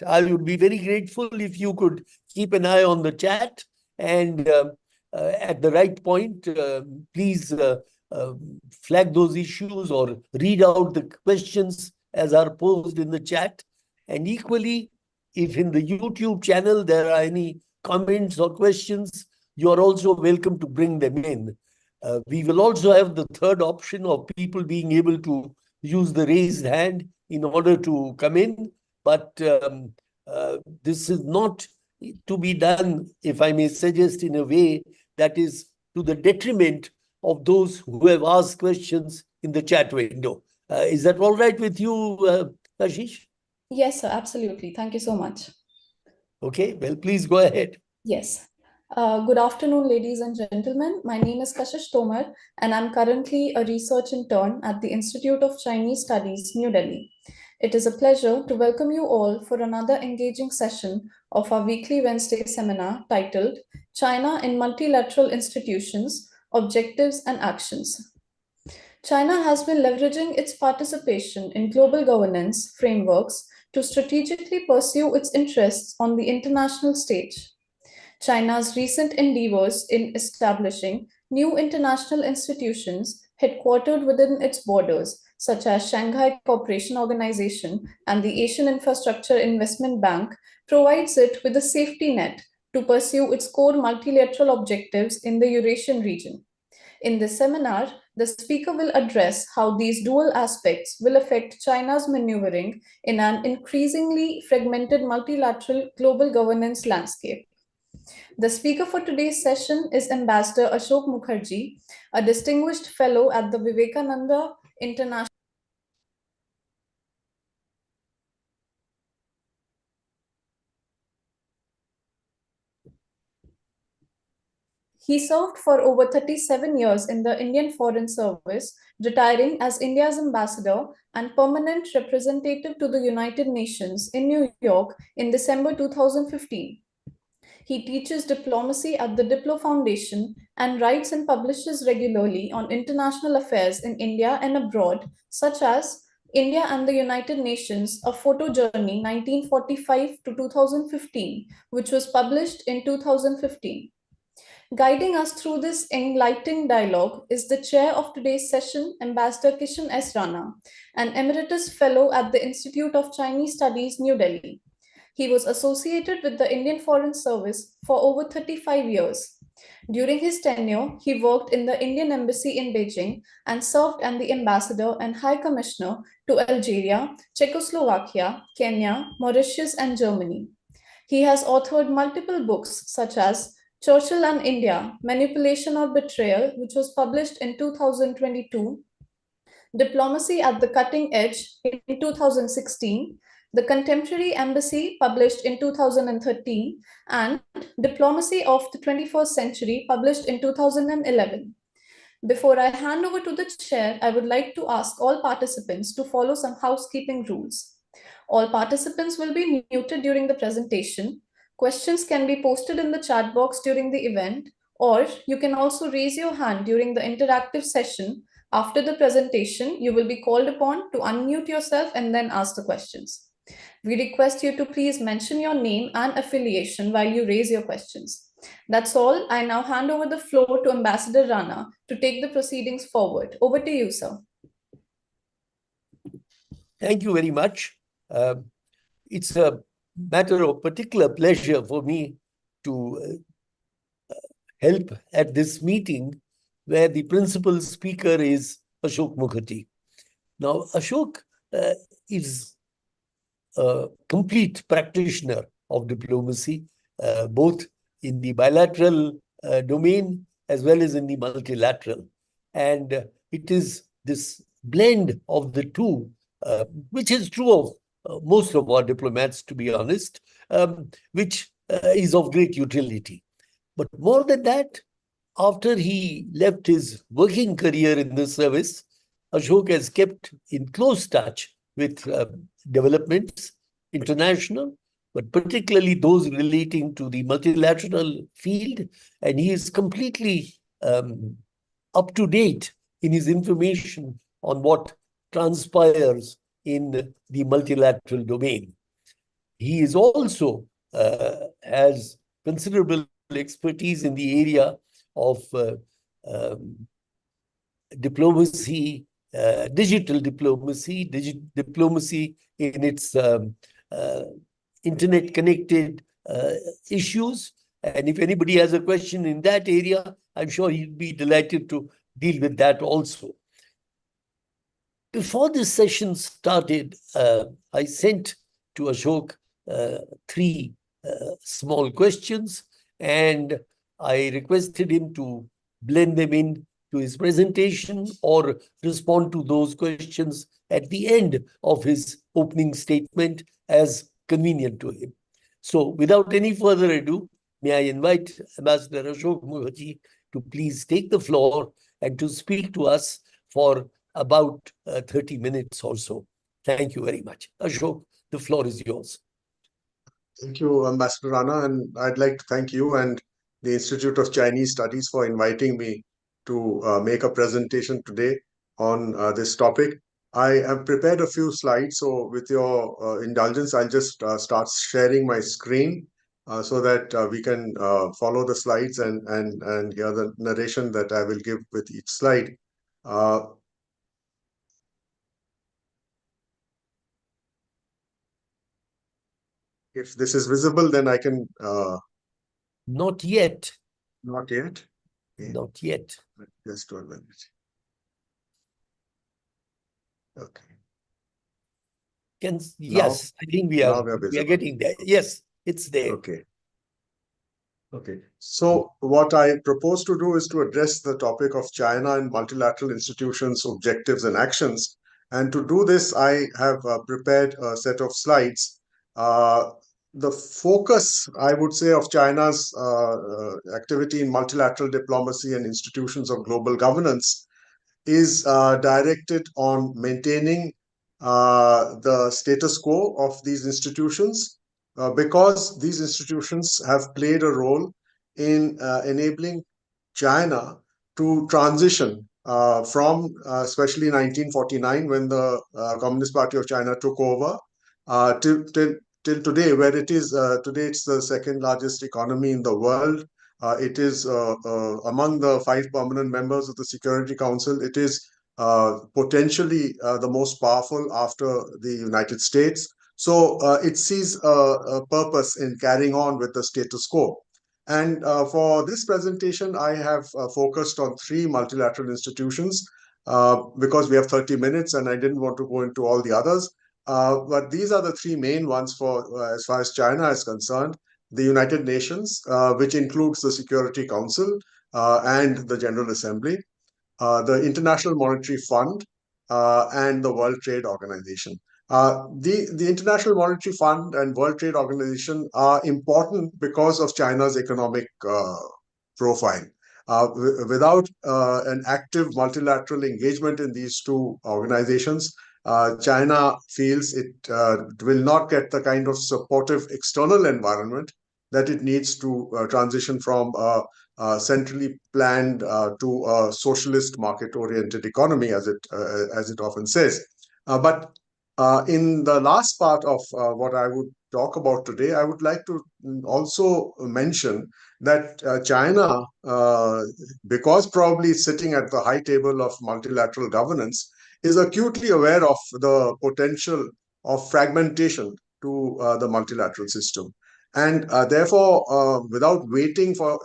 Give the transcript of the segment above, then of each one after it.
chat. I would be very grateful if you could keep an eye on the chat, and at the right point, please flag those issues or read out the questions as are posed in the chat. And equally, if in the YouTube channel there are any comments or questions, you are also welcome to bring them in. We will also have the third option of people being able to use the raised hand in order to come in. But this is not to be done, if I may suggest, in a way that is to the detriment of those who have asked questions in the chat window. Is that all right with you, Ashish? Yes, sir, absolutely. Thank you so much. Okay, well, please go ahead. Yes. Good afternoon, ladies and gentlemen. My name is Kashish Tomar, and I'm currently a research intern at the Institute of Chinese Studies, New Delhi. It is a pleasure to welcome you all for another engaging session of our weekly Wednesday seminar titled China in Multilateral Institutions, Objectives and Actions. China has been leveraging its participation in global governance frameworks to strategically pursue its interests on the international stage. China's recent endeavors in establishing new international institutions headquartered within its borders, such as Shanghai Cooperation Organization and the Asian Infrastructure Investment Bank, provides it with a safety net to pursue its core multilateral objectives in the Eurasian region. In this seminar, the speaker will address how these dual aspects will affect China's maneuvering in an increasingly fragmented multilateral global governance landscape. The speaker for today's session is Ambassador Asoke Mukerji, a distinguished fellow at the Vivekananda International. He served for over 37 years in the Indian Foreign Service, retiring as India's ambassador and permanent representative to the United Nations in New York in December 2015. He teaches diplomacy at the Diplo Foundation and writes and publishes regularly on international affairs in India and abroad, such as India and the United Nations, A Photo Journey 1945 to 2015, which was published in 2015. Guiding us through this enlightening dialogue is the chair of today's session, Ambassador Kishan S. Rana, an emeritus fellow at the Institute of Chinese Studies, New Delhi. He was associated with the Indian Foreign Service for over 35 years. During his tenure, he worked in the Indian Embassy in Beijing and served as the ambassador and high commissioner to Algeria, Czechoslovakia, Kenya, Mauritius, and Germany. He has authored multiple books such as Churchill and India, Manipulation or Betrayal, which was published in 2022, Diplomacy at the Cutting Edge in 2016, The Contemporary Embassy, published in 2013, and Diplomacy of the 21st Century, published in 2011. Before I hand over to the chair, I would like to ask all participants to follow some housekeeping rules. All participants will be muted during the presentation. Questions can be posted in the chat box during the event, or you can also raise your hand during the interactive session. After the presentation, you will be called upon to unmute yourself and then ask the questions. We request you to please mention your name and affiliation while you raise your questions. That's all. I now hand over the floor to Ambassador Rana to take the proceedings forward. Over to you, sir. Thank you very much. It's a matter of particular pleasure for me to help at this meeting where the principal speaker is Asoke Mukerji. Now, Asoke is a complete practitioner of diplomacy, both in the bilateral domain as well as in the multilateral. And it is this blend of the two, which is true of most of our diplomats, to be honest, which is of great utility. But more than that, after he left his working career in the service, Asoke has kept in close touch with developments, international, but particularly those relating to the multilateral field. And he is completely up to date in his information on what transpires in the multilateral domain. he is also has considerable expertise in the area of um, diplomacy, digital diplomacy, diplomacy in its internet-connected issues. And if anybody has a question in that area, I'm sure he'd be delighted to deal with that also. Before this session started, I sent to Ashok three small questions, and I requested him to blend them in to his presentation or respond to those questions at the end of his opening statement as convenient to him. So without any further ado, may I invite Ambassador Asoke Mukerji to please take the floor and to speak to us for about 30 minutes or so. Thank you very much. Ashok, the floor is yours. Thank you, Ambassador Rana, and I'd like to thank you and the Institute of Chinese Studies for inviting me to make a presentation today on this topic. I have prepared a few slides, so with your indulgence, I'll just start sharing my screen so that we can follow the slides and hear the narration that I will give with each slide. If this is visible, then I can... Not yet. Not yet? Okay. Not yet. Just 1 minute. Okay. Yes, I think we are getting there. Yes, it's there. Okay. Okay. So what I propose to do is to address the topic of China and multilateral institutions, objectives, and actions. And to do this, I have prepared a set of slides. The focus, I would say, of China's activity in multilateral diplomacy and institutions of global governance is directed on maintaining the status quo of these institutions, because these institutions have played a role in enabling China to transition from, especially 1949, when the Communist Party of China took over, till today, where it is. Today, it's the second largest economy in the world. It is among the 5 permanent members of the Security Council. It is potentially the most powerful after the United States. So it sees a purpose in carrying on with the status quo. And for this presentation, I have focused on 3 multilateral institutions because we have 30 minutes and I didn't want to go into all the others. But these are the 3 main ones for as far as China is concerned. The United Nations, which includes the Security Council and the General Assembly, the International Monetary Fund, and the World Trade Organization. The International Monetary Fund and World Trade Organization are important because of China's economic profile. Without an active multilateral engagement in these 2 organizations, China feels it will not get the kind of supportive external environment that it needs to transition from a centrally planned to a socialist market-oriented economy, as it often says. But in the last part of what I would talk about today, I would like to also mention that China, because probably sitting at the high table of multilateral governance, is acutely aware of the potential of fragmentation to the multilateral system. And therefore, without waiting for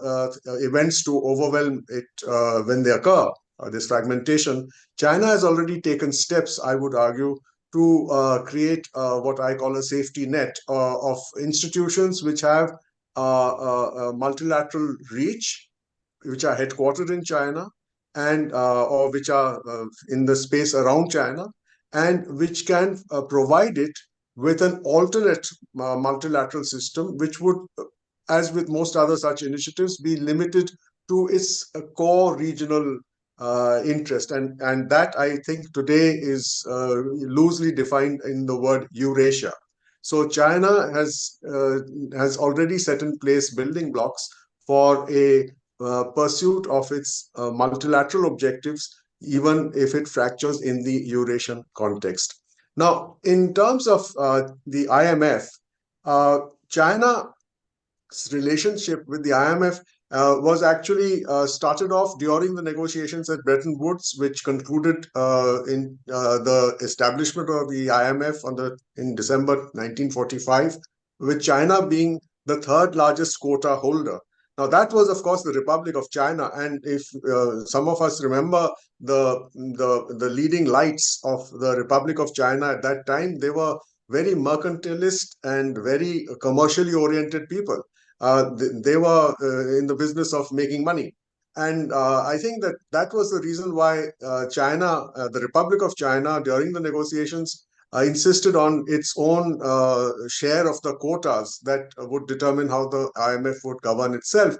events to overwhelm it when they occur, this fragmentation, China has already taken steps, I would argue, to create what I call a safety net of institutions which have a multilateral reach, which are headquartered in China, and or which are in the space around China, and which can provide it with an alternate multilateral system, which would, as with most other such initiatives, be limited to its core regional interest. And that, I think, today is loosely defined in the word Eurasia. So China has already set in place building blocks for a pursuit of its multilateral objectives, even if it fractures in the Eurasian context. Now, in terms of the IMF, China's relationship with the IMF was actually started off during the negotiations at Bretton Woods, which concluded in the establishment of the IMF in December 1945, with China being the third largest quota holder. Now, that was, of course, the Republic of China. And if some of us remember the leading lights of the Republic of China at that time, they were very mercantilist and very commercially oriented people. They were in the business of making money. And I think that was the reason why China, the Republic of China, during the negotiations, insisted on its own share of the quotas that would determine how the IMF would govern itself.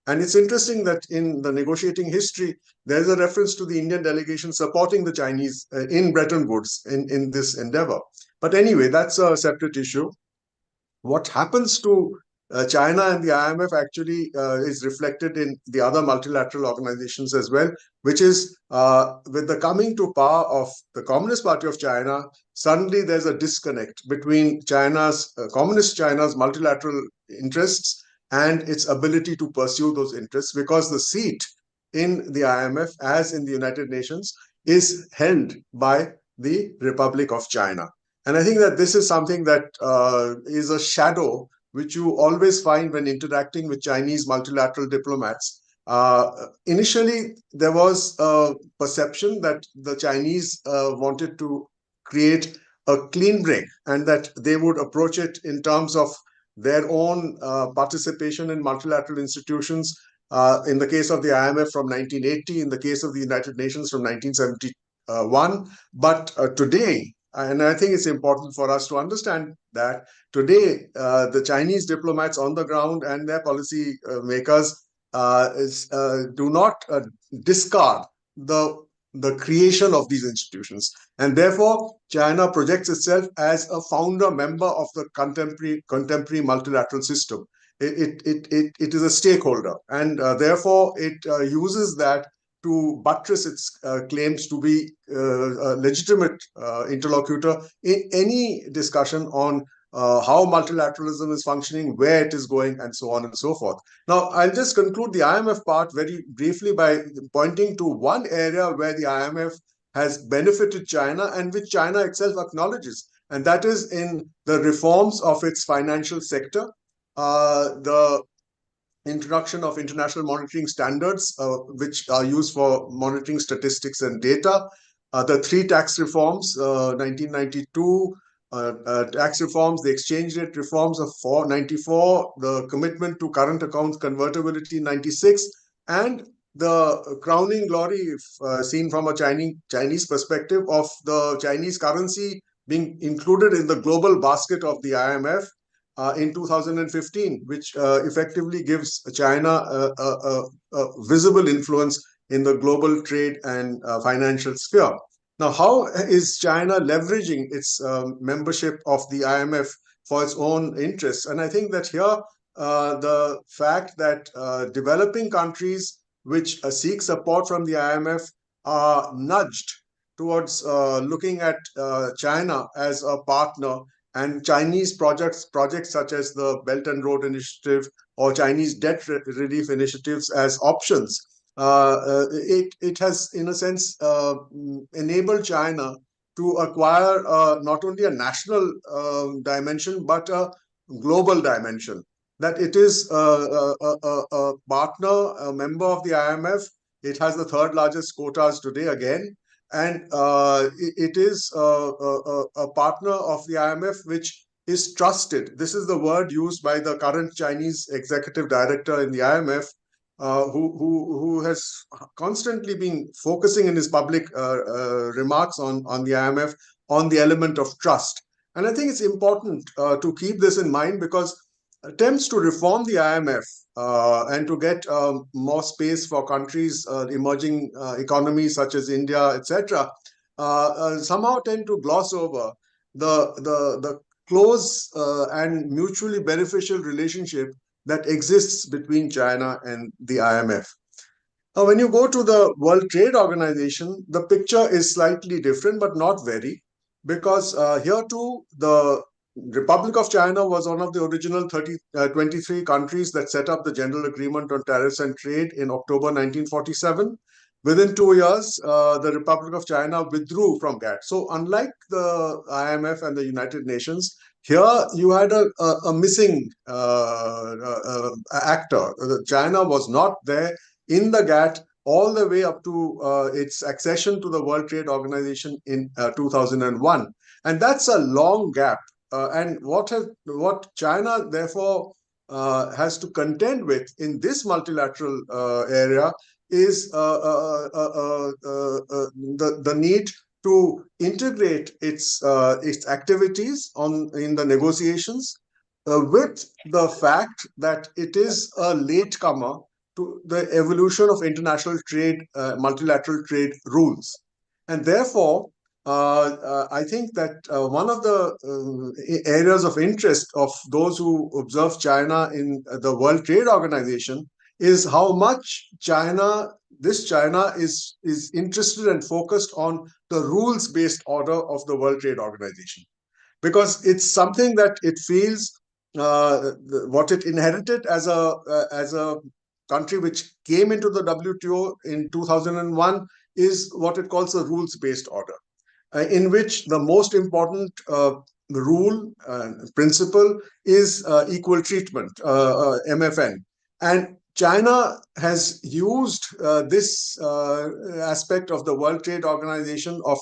And it's interesting that in the negotiating history, there's a reference to the Indian delegation supporting the Chinese in Bretton Woods in this endeavor. But anyway, that's a separate issue. What happens to China and the IMF actually is reflected in the other multilateral organizations as well, which is with the coming to power of the Communist Party of China, suddenly there's a disconnect between Communist China's multilateral interests and its ability to pursue those interests, because the seat in the IMF, as in the United Nations, is held by the Republic of China. And I think that this is something that is a shadow which you always find when interacting with Chinese multilateral diplomats. Initially, there was a perception that the Chinese wanted to create a clean break and that they would approach it in terms of their own participation in multilateral institutions. In the case of the IMF from 1980, in the case of the United Nations from 1971. But today, and I think it's important for us to understand that today, the Chinese diplomats on the ground and their policy makers do not discard the creation of these institutions. And therefore, China projects itself as a founder member of the contemporary multilateral system. It is a stakeholder, and therefore it uses that to buttress its claims to be a legitimate interlocutor in any discussion on how multilateralism is functioning, where it is going, and so on and so forth. Now, I'll just conclude the IMF part very briefly by pointing to one area where the IMF has benefited China and which China itself acknowledges, and that is in the reforms of its financial sector, the introduction of international monitoring standards, which are used for monitoring statistics and data, the three tax reforms, 1992, tax reforms, the exchange rate reforms of 94, the commitment to current accounts convertibility 96, and the crowning glory, if seen from a Chinese perspective, of the Chinese currency being included in the global basket of the IMF in 2015, which effectively gives China a visible influence in the global trade and financial sphere. Now, how is China leveraging its membership of the IMF for its own interests? And I think that here, the fact that developing countries which seek support from the IMF are nudged towards looking at China as a partner, and Chinese projects such as the Belt and Road Initiative or Chinese debt relief initiatives as options. It has, in a sense, enabled China to acquire not only a national dimension, but a global dimension. That it is a partner, a member of the IMF. It has the third largest quotas today again. And it is a partner of the IMF which is trusted. This is the word used by the current Chinese executive director in the IMF, who has constantly been focusing in his public remarks on the IMF on the element of trust. And I think it's important to keep this in mind, because attempts to reform the IMF and to get more space for countries, emerging economies such as India, etc., somehow tend to gloss over the close and mutually beneficial relationship that exists between China and the IMF. Now, when you go to the World Trade Organization, the picture is slightly different, but not very, because here too, the Republic of China was one of the original 23 countries that set up the General Agreement on Tariffs and Trade in October 1947. Within 2 years, the Republic of China withdrew from GATT. So unlike the IMF and the United Nations, here you had a missing actor. China was not there in the GATT all the way up to its accession to the World Trade Organization in 2001. And that's a long gap. And what China, therefore, has to contend with in this multilateral area is the need to integrate its activities in the negotiations with the fact that it is a latecomer to the evolution of international trade, multilateral trade rules. And therefore, I think that one of the areas of interest of those who observe China in the World Trade Organization is how much this China is interested and focused on the rules-based order of the World Trade Organization. Because it's something that it feels what it inherited as a country which came into the WTO in 2001 is what it calls a rules-based order, in which the most important rule principle is equal treatment, MFN. And China has used this aspect of the World Trade Organization of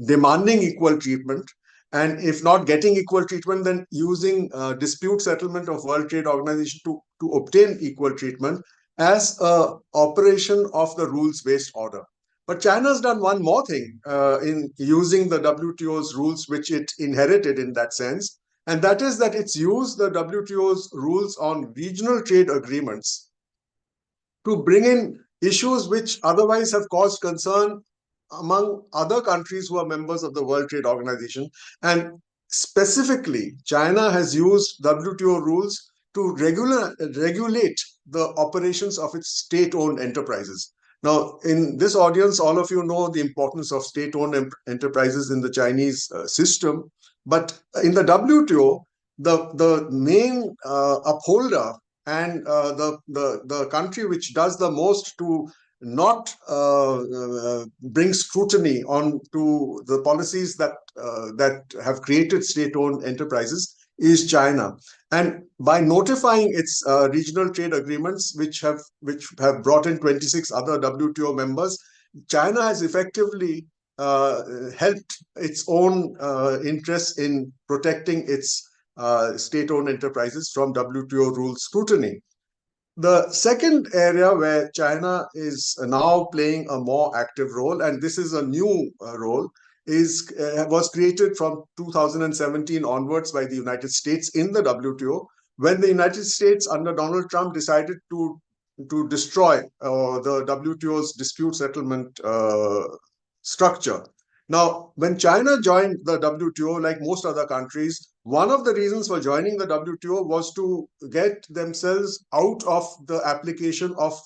demanding equal treatment, and if not getting equal treatment, then using dispute settlement of World Trade Organization to obtain equal treatment as an operation of the rules-based order. But China has done one more thing in using the WTO's rules, which it inherited in that sense, and that is that it's used the WTO's rules on regional trade agreements to bring in issues which otherwise have caused concern among other countries who are members of the World Trade Organization. And specifically, China has used WTO rules to regulate the operations of its state-owned enterprises. Now, in this audience, all of you know the importance of state-owned enterprises in the Chinese system. But in the WTO, the main upholder and the country which does the most to not bring scrutiny on to the policies that have created state-owned enterprises is China. And by notifying its regional trade agreements, which have brought in 26 other WTO members, China has effectively helped its own interests in protecting its state-owned enterprises from WTO rule scrutiny. The second area where China is now playing a more active role, and this is a new role, was created from 2017 onwards by the United States in the WTO, when the United States under Donald Trump decided to destroy the WTO's dispute settlement structure. Now, when China joined the WTO, like most other countries, one of the reasons for joining the WTO was to get themselves out of the application of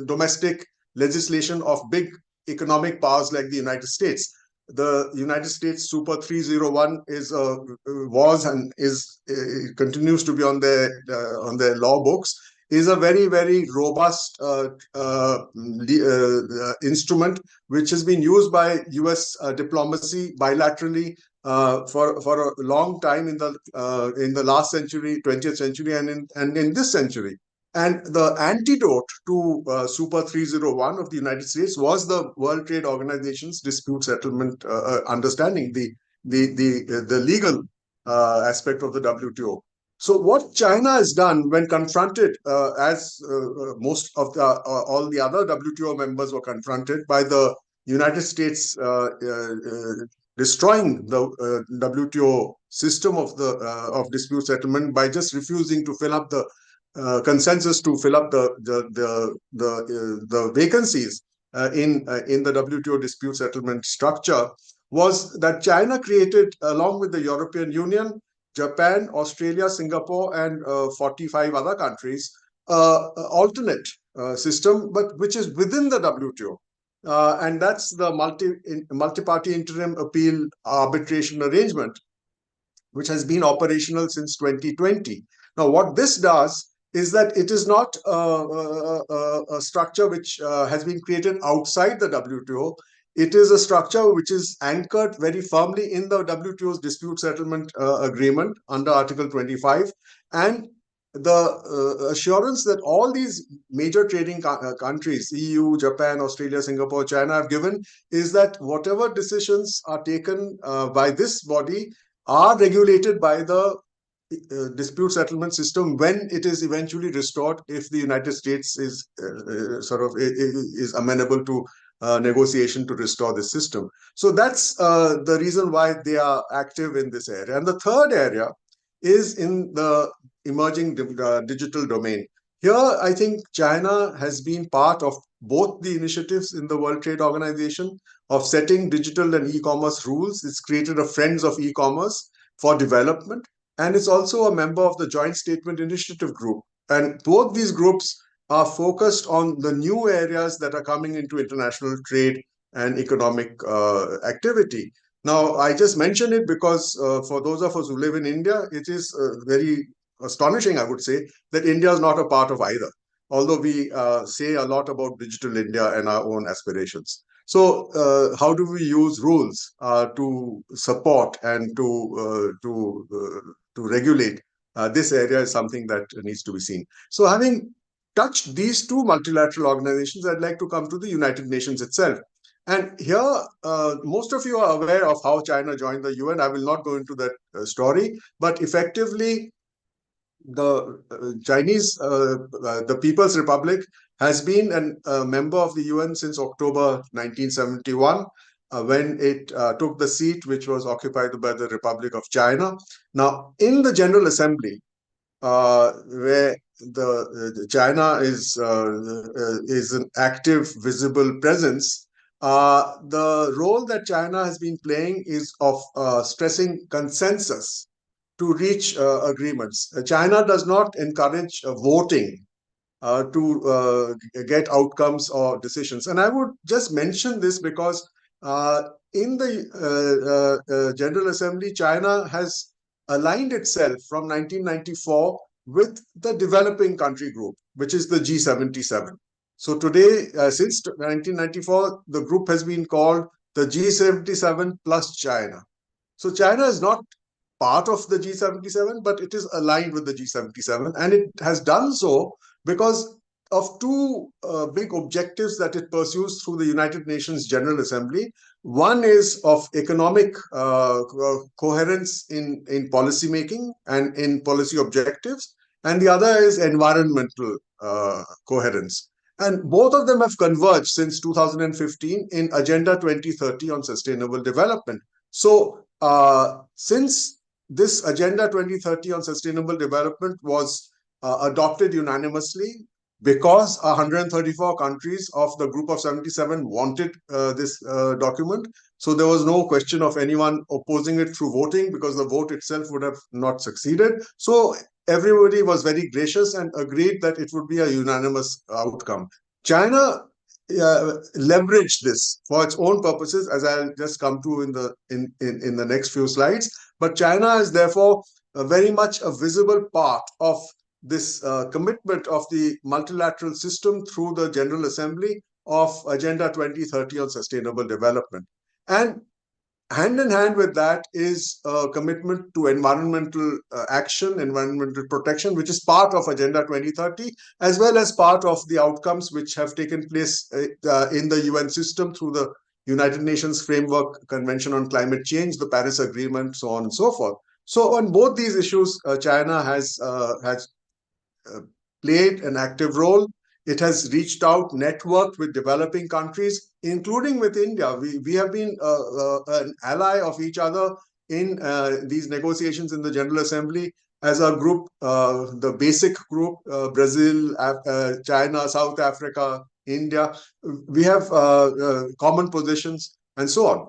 domestic legislation of big economic powers like the United States. The United States Super 301 was and continues to be on their law books, is a very, very robust instrument which has been used by US diplomacy bilaterally for a long time in the last century, 20th century, and in this century. And the antidote to Super 301 of the United States was the World Trade Organization's dispute settlement understanding, the legal aspect of the WTO. So what China has done when confronted, as most of all the other WTO members were confronted by the United States destroying the WTO system of dispute settlement by just refusing to fill up the consensus to fill up the vacancies in the WTO dispute settlement structure, was that China created, along with the European Union, Japan, Australia, Singapore, and 45 other countries, alternate system, but which is within the WTO. And that's the multi-party interim appeal arbitration arrangement, which has been operational since 2020. Now, what this does is that it is not a structure which has been created outside the WTO. It is a structure which is anchored very firmly in the WTO's dispute settlement agreement under Article 25, and the assurance that all these major trading countries, EU, Japan, Australia, Singapore, China, have given is that whatever decisions are taken by this body are regulated by the dispute settlement system when it is eventually restored, if the United States is is amenable to negotiation to restore this system. So that's the reason why they are active in this area. And the third area is in the emerging digital domain. Here, I think China has been part of both the initiatives in the World Trade Organization of setting digital and e-commerce rules. It's created a Friends of E-commerce for development, and it's also a member of the Joint Statement Initiative Group. And both these groups are focused on the new areas that are coming into international trade and economic activity. Now, I just mention it because for those of us who live in India, it is very astonishing, I would say, that India is not a part of either, although we say a lot about digital India and our own aspirations. So how do we use rules to support and to regulate this area is something that needs to be seen. So having touched these two multilateral organizations, I'd like to come to the United Nations itself. And here, most of you are aware of how China joined the UN. I will not go into that story, but effectively, the Chinese, the People's Republic has been a member of the UN since October 1971, when it took the seat which was occupied by the Republic of China. Now, in the General Assembly, where the China is an active, visible presence, the role that China has been playing is of stressing consensus to reach agreements. China does not encourage voting to get outcomes or decisions. And I would just mention this because in the General Assembly, China has aligned itself from 1994 with the developing country group, which is the G77. So today, since 1994, the group has been called the G77 plus China. So China is not part of the G77, but it is aligned with the G77. And it has done so because of two big objectives that it pursues through the United Nations General Assembly. One is of economic coherence in policy making and in policy objectives. And the other is environmental coherence. And both of them have converged since 2015 in Agenda 2030 on Sustainable Development. So since this Agenda 2030 on Sustainable Development was adopted unanimously, because 134 countries of the group of 77 wanted this document. So there was no question of anyone opposing it through voting, because the vote itself would have not succeeded. So everybody was very gracious and agreed that it would be a unanimous outcome. China leveraged this for its own purposes, as I'll just come to in the next few slides. But China is therefore very much a visible part of this commitment of the multilateral system through the General Assembly of Agenda 2030 on Sustainable Development. And hand in hand with that is a commitment to environmental action, environmental protection, which is part of Agenda 2030, as well as part of the outcomes which have taken place in the UN system through the United Nations Framework Convention on Climate Change, the Paris Agreement, so on and so forth. So on both these issues, China has played an active role. It has reached out, networked with developing countries, including with India. We have been an ally of each other in these negotiations in the General Assembly as a group, the basic group, Brazil, China, South Africa, India. We have common positions and so on.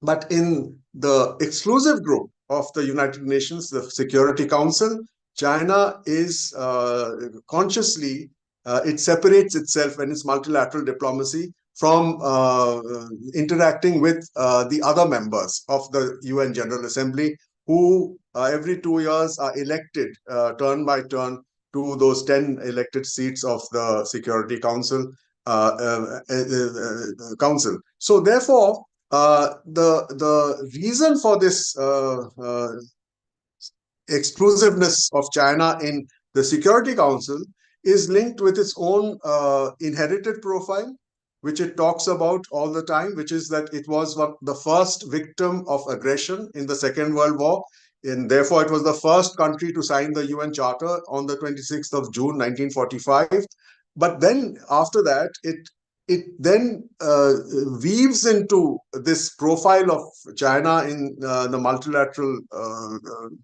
But in the exclusive group of the United Nations, the Security Council, China is consciously, it separates itself and its multilateral diplomacy from interacting with the other members of the UN General Assembly who every 2 years are elected turn by turn to those 10 elected seats of the Security Council. So therefore, the reason for this exclusiveness of China in the Security Council is linked with its own inherited profile, which it talks about all the time, which is that it was the first victim of aggression in the Second World War. And therefore, it was the first country to sign the UN Charter on the 26th of June, 1945. But then after that, it then weaves into this profile of China in the multilateral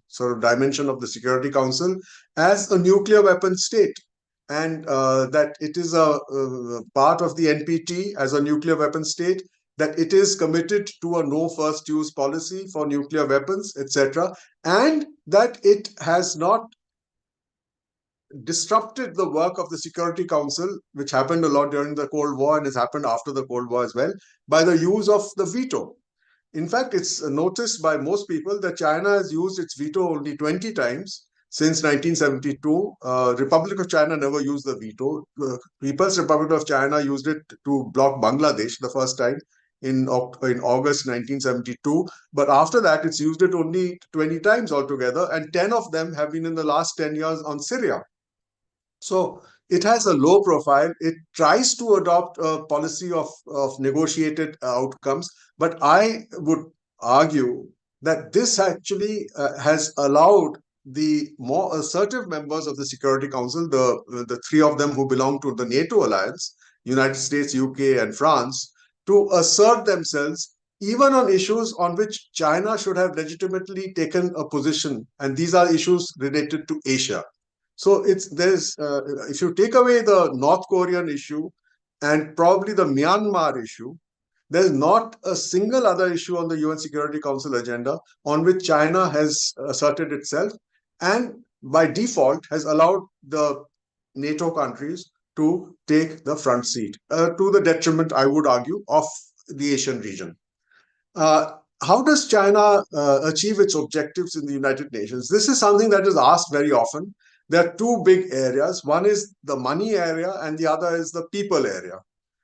sort of dimension of the Security Council as a nuclear weapon state. And that it is a part of the NPT as a nuclear weapon state, that it is committed to a no first use policy for nuclear weapons, etc., and that it has not disrupted the work of the Security Council, which happened a lot during the Cold War and has happened after the Cold War as well, by the use of the veto. In fact, it's noticed by most people that China has used its veto only 20 times since 1972. Republic of China never used the veto. People's Republic of China used it to block Bangladesh the first time in August 1972. But after that, it's used it only 20 times altogether, and 10 of them have been in the last 10 years on Syria. So it has a low profile. It tries to adopt a policy of negotiated outcomes. But I would argue that this actually has allowed the more assertive members of the Security Council, the three of them who belong to the NATO alliance, United States, UK, and France, to assert themselves even on issues on which China should have legitimately taken a position. And these are issues related to Asia. So if you take away the North Korean issue and probably the Myanmar issue, there's not a single other issue on the UN Security Council agenda on which China has asserted itself and by default has allowed the NATO countries to take the front seat, to the detriment, I would argue, of the Asian region. How does China achieve its objectives in the United Nations? This is something that is asked very often. There are two big areas. One is the money area and the other is the people area.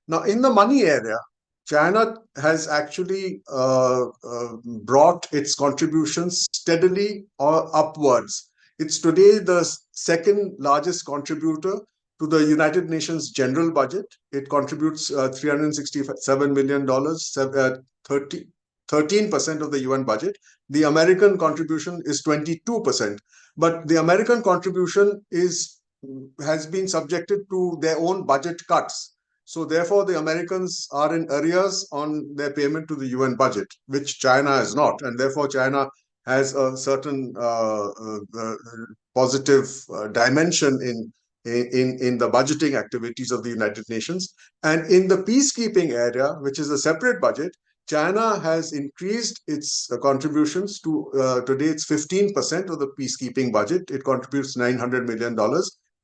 Now, in the money area, China has actually brought its contributions steadily upwards. It's today the second largest contributor to the United Nations general budget. It contributes $367 million, 13% of the UN budget. The American contribution is 22%. But the American contribution has been subjected to their own budget cuts. So therefore, the Americans are in arrears on their payment to the UN budget, which China is not. And therefore, China has a certain positive dimension in the budgeting activities of the United Nations. And in the peacekeeping area, which is a separate budget, China has increased its contributions to today it's 15% of the peacekeeping budget. It contributes $900 million.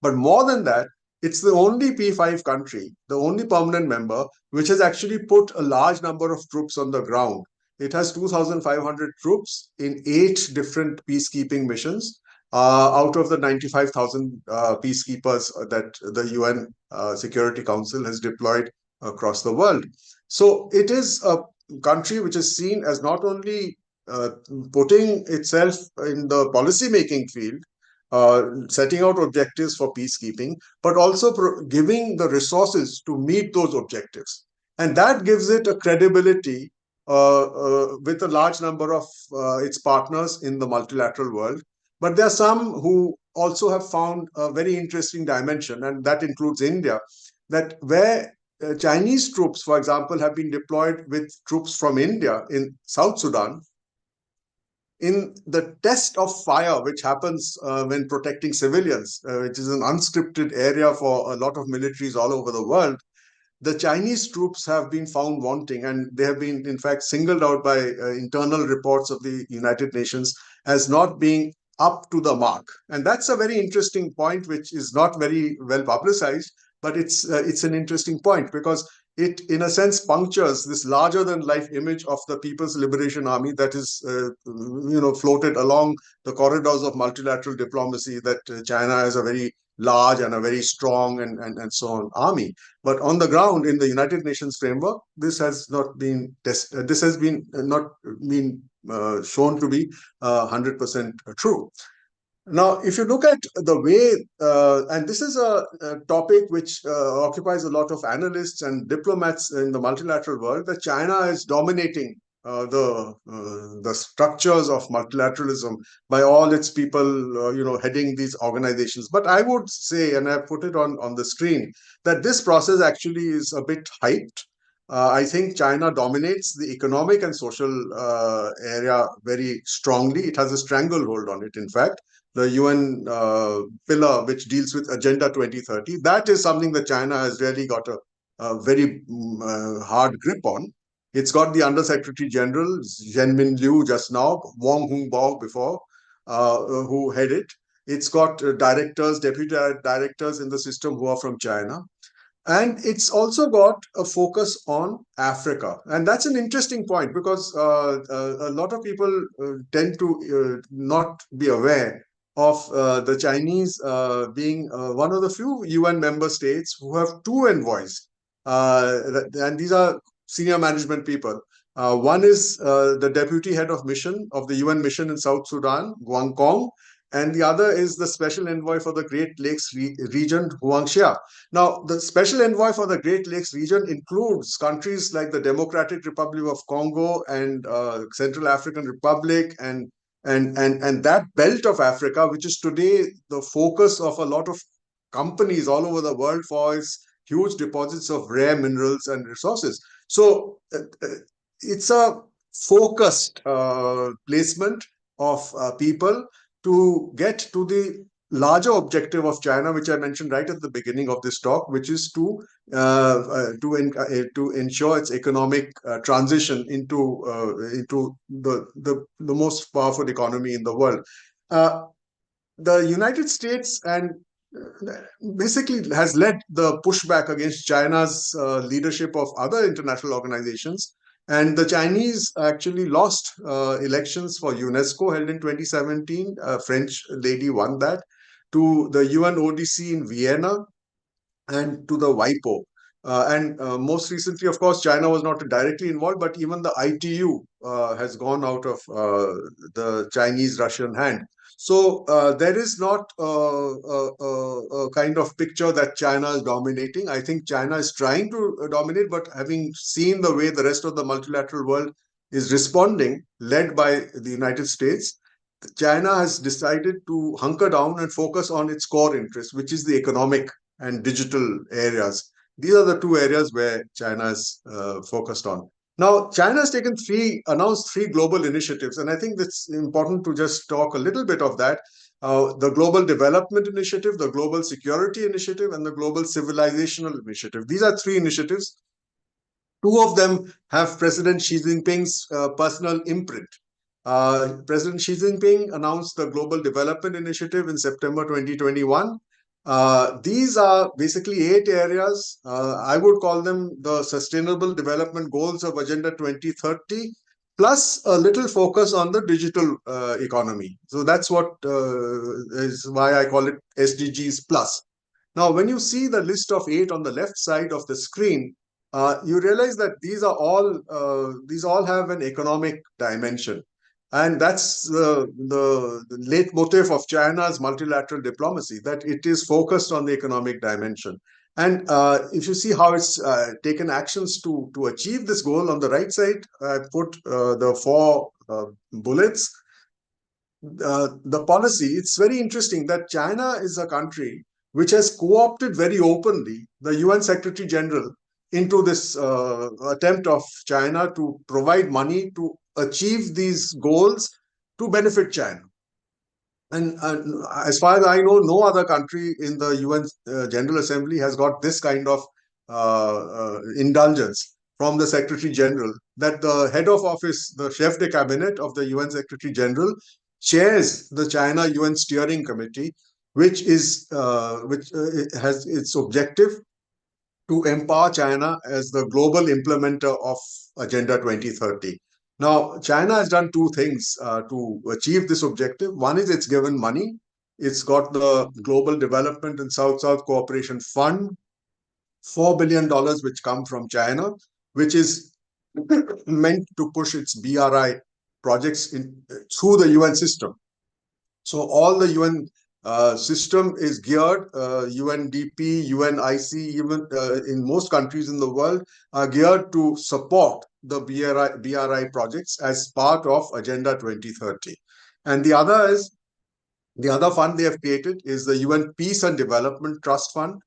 But more than that, it's the only P5 country, the only permanent member, which has actually put a large number of troops on the ground. It has 2,500 troops in 8 different peacekeeping missions out of the 95,000 peacekeepers that the UN Security Council has deployed across the world. So it is a country which is seen as not only putting itself in the policy-making field, setting out objectives for peacekeeping, but also giving the resources to meet those objectives. And that gives it a credibility with a large number of its partners in the multilateral world. But there are some who also have found a very interesting dimension, and that includes India, that where Chinese troops, for example, have been deployed with troops from India in South Sudan, in the test of fire, which happens when protecting civilians, which is an unscripted area for a lot of militaries all over the world, the Chinese troops have been found wanting, and they have been, in fact, singled out by internal reports of the United Nations as not being up to the mark. And that's a very interesting point, which is not very well publicized, but it's an interesting point, because it, in a sense, punctures this larger-than-life image of the People's Liberation Army that is, floated along the corridors of multilateral diplomacy, that China is a very large and a very strong and so on army. But on the ground, in the United Nations framework, this has not been shown to be 100% true. Now, if you look at the way, and this is a topic which occupies a lot of analysts and diplomats in the multilateral world, that China is dominating the structures of multilateralism by all its people, heading these organizations. But I would say, and I put it on the screen, that this process actually is a bit hyped. I think China dominates the economic and social area very strongly. It has a stranglehold on it, in fact. The UN pillar, which deals with Agenda 2030, that is something that China has really got a very hard grip on. It's got the Undersecretary General, Zhenmin Liu just now, Wang Hongbao before, who head it. It's got directors, deputy directors in the system who are from China. And it's also got a focus on Africa. And that's an interesting point, because a lot of people tend to not be aware of the Chinese being one of the few UN member states who have two envoys. And these are senior management people. One is the deputy head of mission of the UN mission in South Sudan, Guang Kong, and the other is the special envoy for the Great Lakes region, Huang Xia. Now, the special envoy for the Great Lakes region includes countries like the Democratic Republic of Congo and Central African Republic and that belt of Africa, which is today the focus of a lot of companies all over the world for its huge deposits of rare minerals and resources. So it's a focused placement of people to get to the larger objective of China, which I mentioned right at the beginning of this talk, which is to ensure its economic transition into the most powerful economy in the world. The United States and basically has led the pushback against China's leadership of other international organizations. And the Chinese actually lost elections for UNESCO held in 2017. A French lady won that, to the UN ODC in Vienna, and to the WIPO. Most recently, of course, China was not directly involved, but even the ITU has gone out of the Chinese-Russian hand. So there is not a kind of picture that China is dominating. I think China is trying to dominate, but having seen the way the rest of the multilateral world is responding, led by the United States, China has decided to hunker down and focus on its core interest, which is the economic and digital areas. These are the two areas where China is focused on. Now, China has announced three global initiatives, and I think it's important to just talk a little bit of that. The Global Development Initiative, the Global Security Initiative, and the Global Civilizational Initiative. These are three initiatives. Two of them have President Xi Jinping's personal imprint. President Xi Jinping announced the Global Development Initiative in September 2021. These are basically 8 areas. I would call them the Sustainable Development Goals of Agenda 2030, plus a little focus on the digital economy. So that's what is why I call it SDGs plus. Now, when you see the list of 8 on the left side of the screen, you realize that these all have an economic dimension. And that's the leitmotif of China's multilateral diplomacy, that it is focused on the economic dimension. And if you see how it's taken actions to achieve this goal, on the right side, I put the 4 bullets. The policy, it's very interesting that China is a country which has co-opted very openly the UN Secretary General into this attempt of China to provide money to achieve these goals to benefit China. And as far as I know, no other country in the UN General Assembly has got this kind of indulgence from the Secretary General, that the head of office, the chef de cabinet of the UN Secretary General, chairs the China UN Steering Committee, which has its objective to empower China as the global implementer of Agenda 2030. Now, China has done two things to achieve this objective. One is it's given money. It's got the Global Development and South-South Cooperation Fund, $4 billion which come from China, which is meant to push its BRI projects through the UN system. So all the UN system is geared, UNDP, UNIC, even in most countries in the world, are geared to support the BRI projects as part of Agenda 2030. And the other fund they have created is the UN Peace and Development Trust Fund,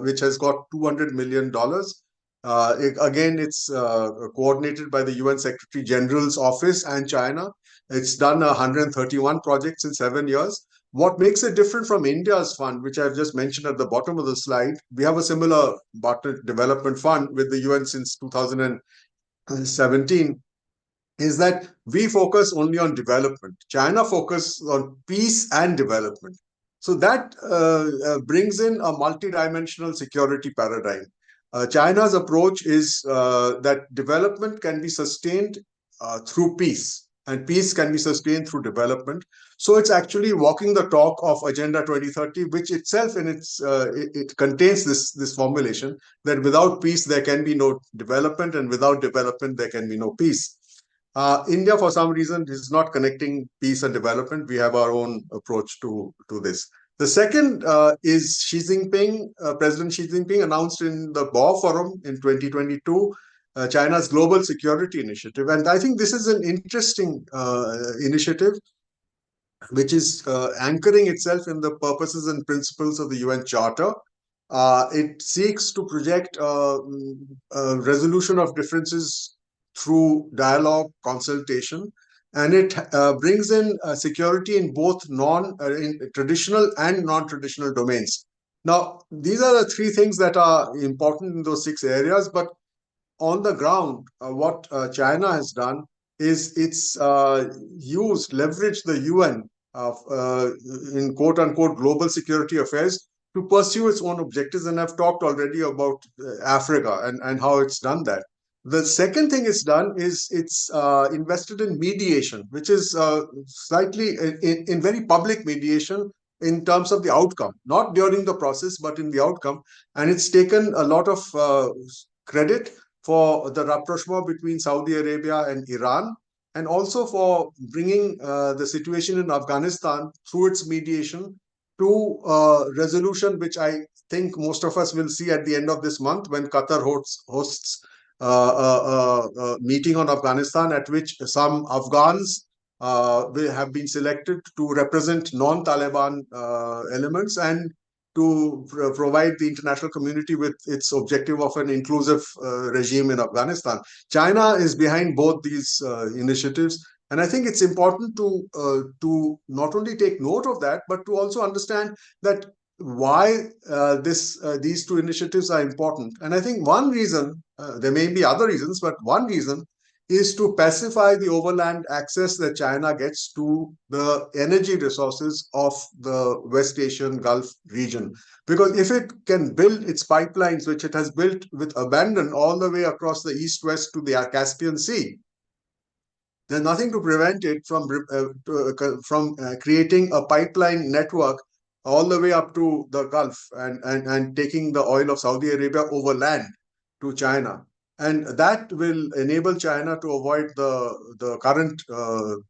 which has got $200 million. Again, it's coordinated by the UN Secretary General's office and China. It's done 131 projects in 7 years. What makes it different from India's fund, which I've just mentioned at the bottom of the slide, we have a similar development fund with the UN since 2017, is that we focus only on development. China focuses on peace and development. So that brings in a multidimensional security paradigm. China's approach is that development can be sustained through peace, and peace can be sustained through development. So it's actually walking the talk of Agenda 2030, which itself in it contains this formulation that without peace there can be no development, and without development there can be no peace. India, for some reason, is not connecting peace and development. We have our own approach to this. The second is President Xi Jinping announced in the Bo Forum in 2022, China's Global Security Initiative. And I think this is an interesting initiative, which is anchoring itself in the purposes and principles of the UN Charter. It seeks to project resolution of differences through dialogue, consultation, and it brings in security in both traditional and non-traditional domains. Now, these are the three things that are important in those 6 areas, but on the ground, what China has done is it's leveraged the UN in quote-unquote global security affairs to pursue its own objectives, and I've talked already about Africa and how it's done that. The second thing it's done is it's invested in mediation, which is slightly in very public mediation in terms of the outcome, not during the process, but in the outcome. And it's taken a lot of credit for the rapprochement between Saudi Arabia and Iran, and also for bringing the situation in Afghanistan through its mediation to resolution, which I think most of us will see at the end of this month when Qatar hosts meeting on Afghanistan, at which some Afghans will have been selected to represent non-Taliban elements and to provide the international community with its objective of an inclusive regime in Afghanistan. China is behind both these initiatives, and I think it's important to not only take note of that, but to also understand that why these two initiatives are important. And I think one reason, there may be other reasons, but one reason is to pacify the overland access that China gets to the energy resources of the West Asian Gulf region. Because if it can build its pipelines, which it has built with abandon all the way across the east-west to the Caspian Sea, there's nothing to prevent it from creating a pipeline network all the way up to the Gulf and taking the oil of Saudi Arabia overland to China. And that will enable China to avoid the current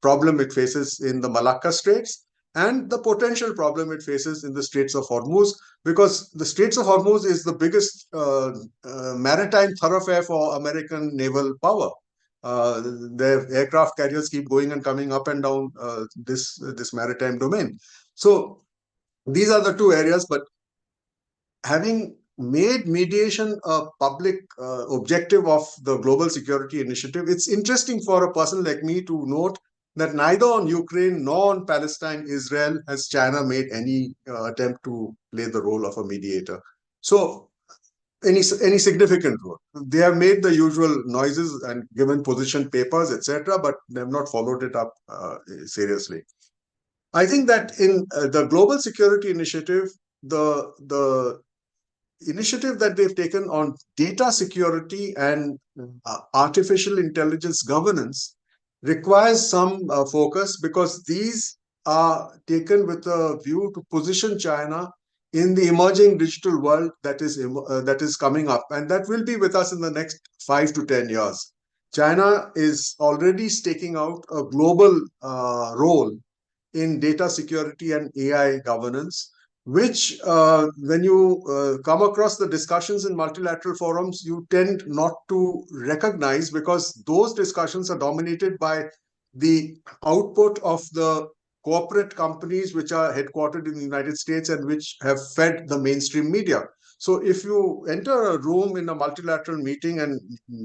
problem it faces in the Malacca Straits and the potential problem it faces in the Straits of Hormuz, because the Straits of Hormuz is the biggest maritime thoroughfare for American naval power. Their aircraft carriers keep going and coming up and down this maritime domain. So these are the two areas, but having made mediation a public objective of the Global Security Initiative, it's interesting for a person like me to note that neither on Ukraine nor on Palestine, Israel, has China made any attempt to play the role of a mediator. So any significant role. They have made the usual noises and given position papers, etc., but they have not followed it up seriously. I think that in the Global Security Initiative, the initiative that they've taken on data security and artificial intelligence governance requires some focus, because these are taken with a view to position China in the emerging digital world that is coming up, and that will be with us in the next 5 to 10 years. China is already staking out a global role in data security and AI governance, which when you come across the discussions in multilateral forums, you tend not to recognize, because those discussions are dominated by the output of the corporate companies which are headquartered in the United States and which have fed the mainstream media. So if you enter a room in a multilateral meeting and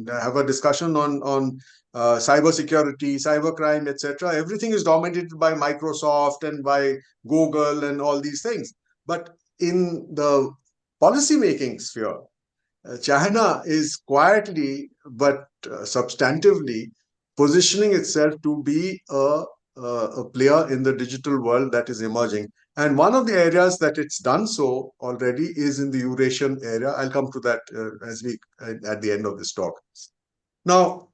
have a discussion on cybersecurity, cybercrime, etc., everything is dominated by Microsoft and by Google and all these things. But in the policy-making sphere, China is quietly but substantively positioning itself to be a player in the digital world that is emerging. And one of the areas that it's done so already is in the Eurasian area. I'll come to that at the end of this talk. Now,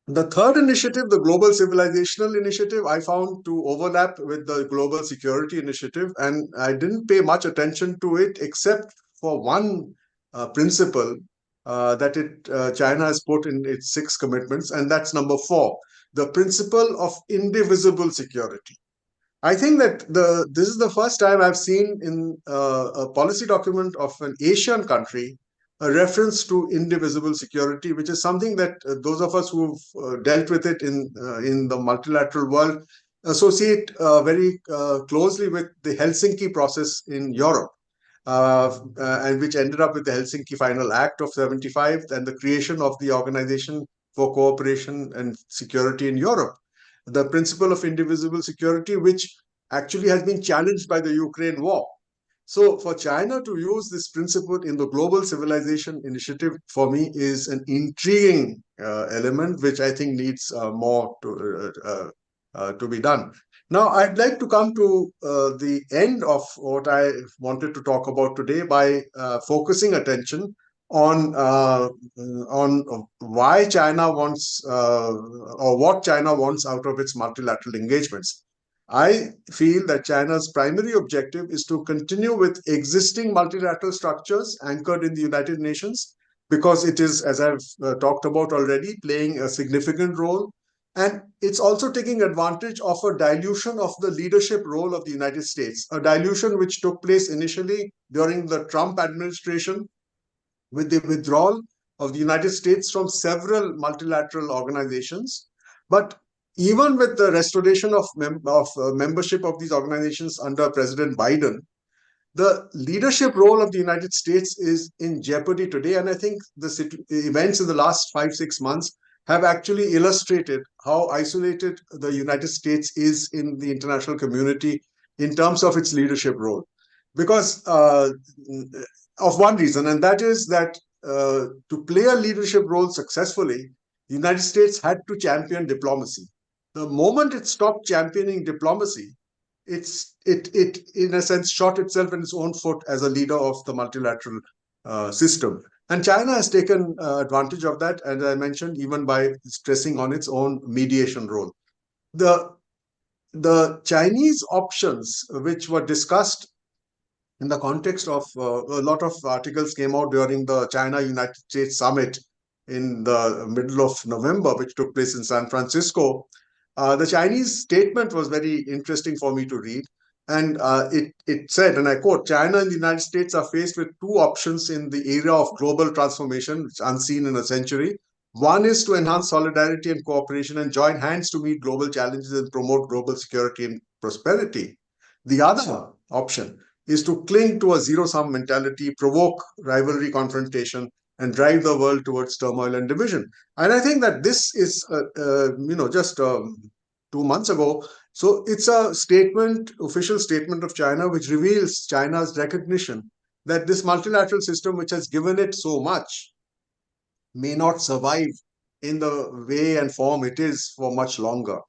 the third initiative, the Global Civilizational Initiative, I found to overlap with the Global Security Initiative, and I didn't pay much attention to it except for one principle that China has put in its 6 commitments, and that's number 4, the principle of indivisible security. I think that this is the first time I've seen in a policy document of an Asian country a reference to indivisible security, which is something that those of us who've dealt with it in the multilateral world associate very closely with the Helsinki process in Europe, and which ended up with the Helsinki Final Act of 75 and the creation of the Organization for Cooperation and Security in Europe. The principle of indivisible security, which actually has been challenged by the Ukraine war. So for China to use this principle in the Global Civilization Initiative, for me, is an intriguing element, which I think needs more to be done. Now, I'd like to come to the end of what I wanted to talk about today by focusing attention on why China wants or what China wants out of its multilateral engagements. I feel that China's primary objective is to continue with existing multilateral structures anchored in the United Nations, because it is, as I've talked about already, playing a significant role. And it's also taking advantage of a dilution of the leadership role of the United States, a dilution which took place initially during the Trump administration, with the withdrawal of the United States from several multilateral organizations. But even with the restoration of membership of these organizations under President Biden, the leadership role of the United States is in jeopardy today. And I think the events in the last 5-6 months have actually illustrated how isolated the United States is in the international community in terms of its leadership role. Because of one reason, and that is that to play a leadership role successfully, the United States had to champion diplomacy. The moment it stopped championing diplomacy, it in a sense shot itself in its own foot as a leader of the multilateral system. And China has taken advantage of that, as I mentioned, even by stressing on its own mediation role. The Chinese options, which were discussed in the context of a lot of articles came out during the China-United States summit in the middle of November, which took place in San Francisco. The Chinese statement was very interesting for me to read. And it said, and I quote, China and the United States are faced with 2 options in the era of global transformation, which is unseen in a century. One is to enhance solidarity and cooperation and join hands to meet global challenges and promote global security and prosperity. The other option is to cling to a zero-sum mentality, provoke rivalry, confrontation, and drive the world towards turmoil and division. And I think that this is, just 2 months ago. So it's a statement, official statement of China, which reveals China's recognition that this multilateral system, which has given it so much, may not survive in the way and form it is for much longer.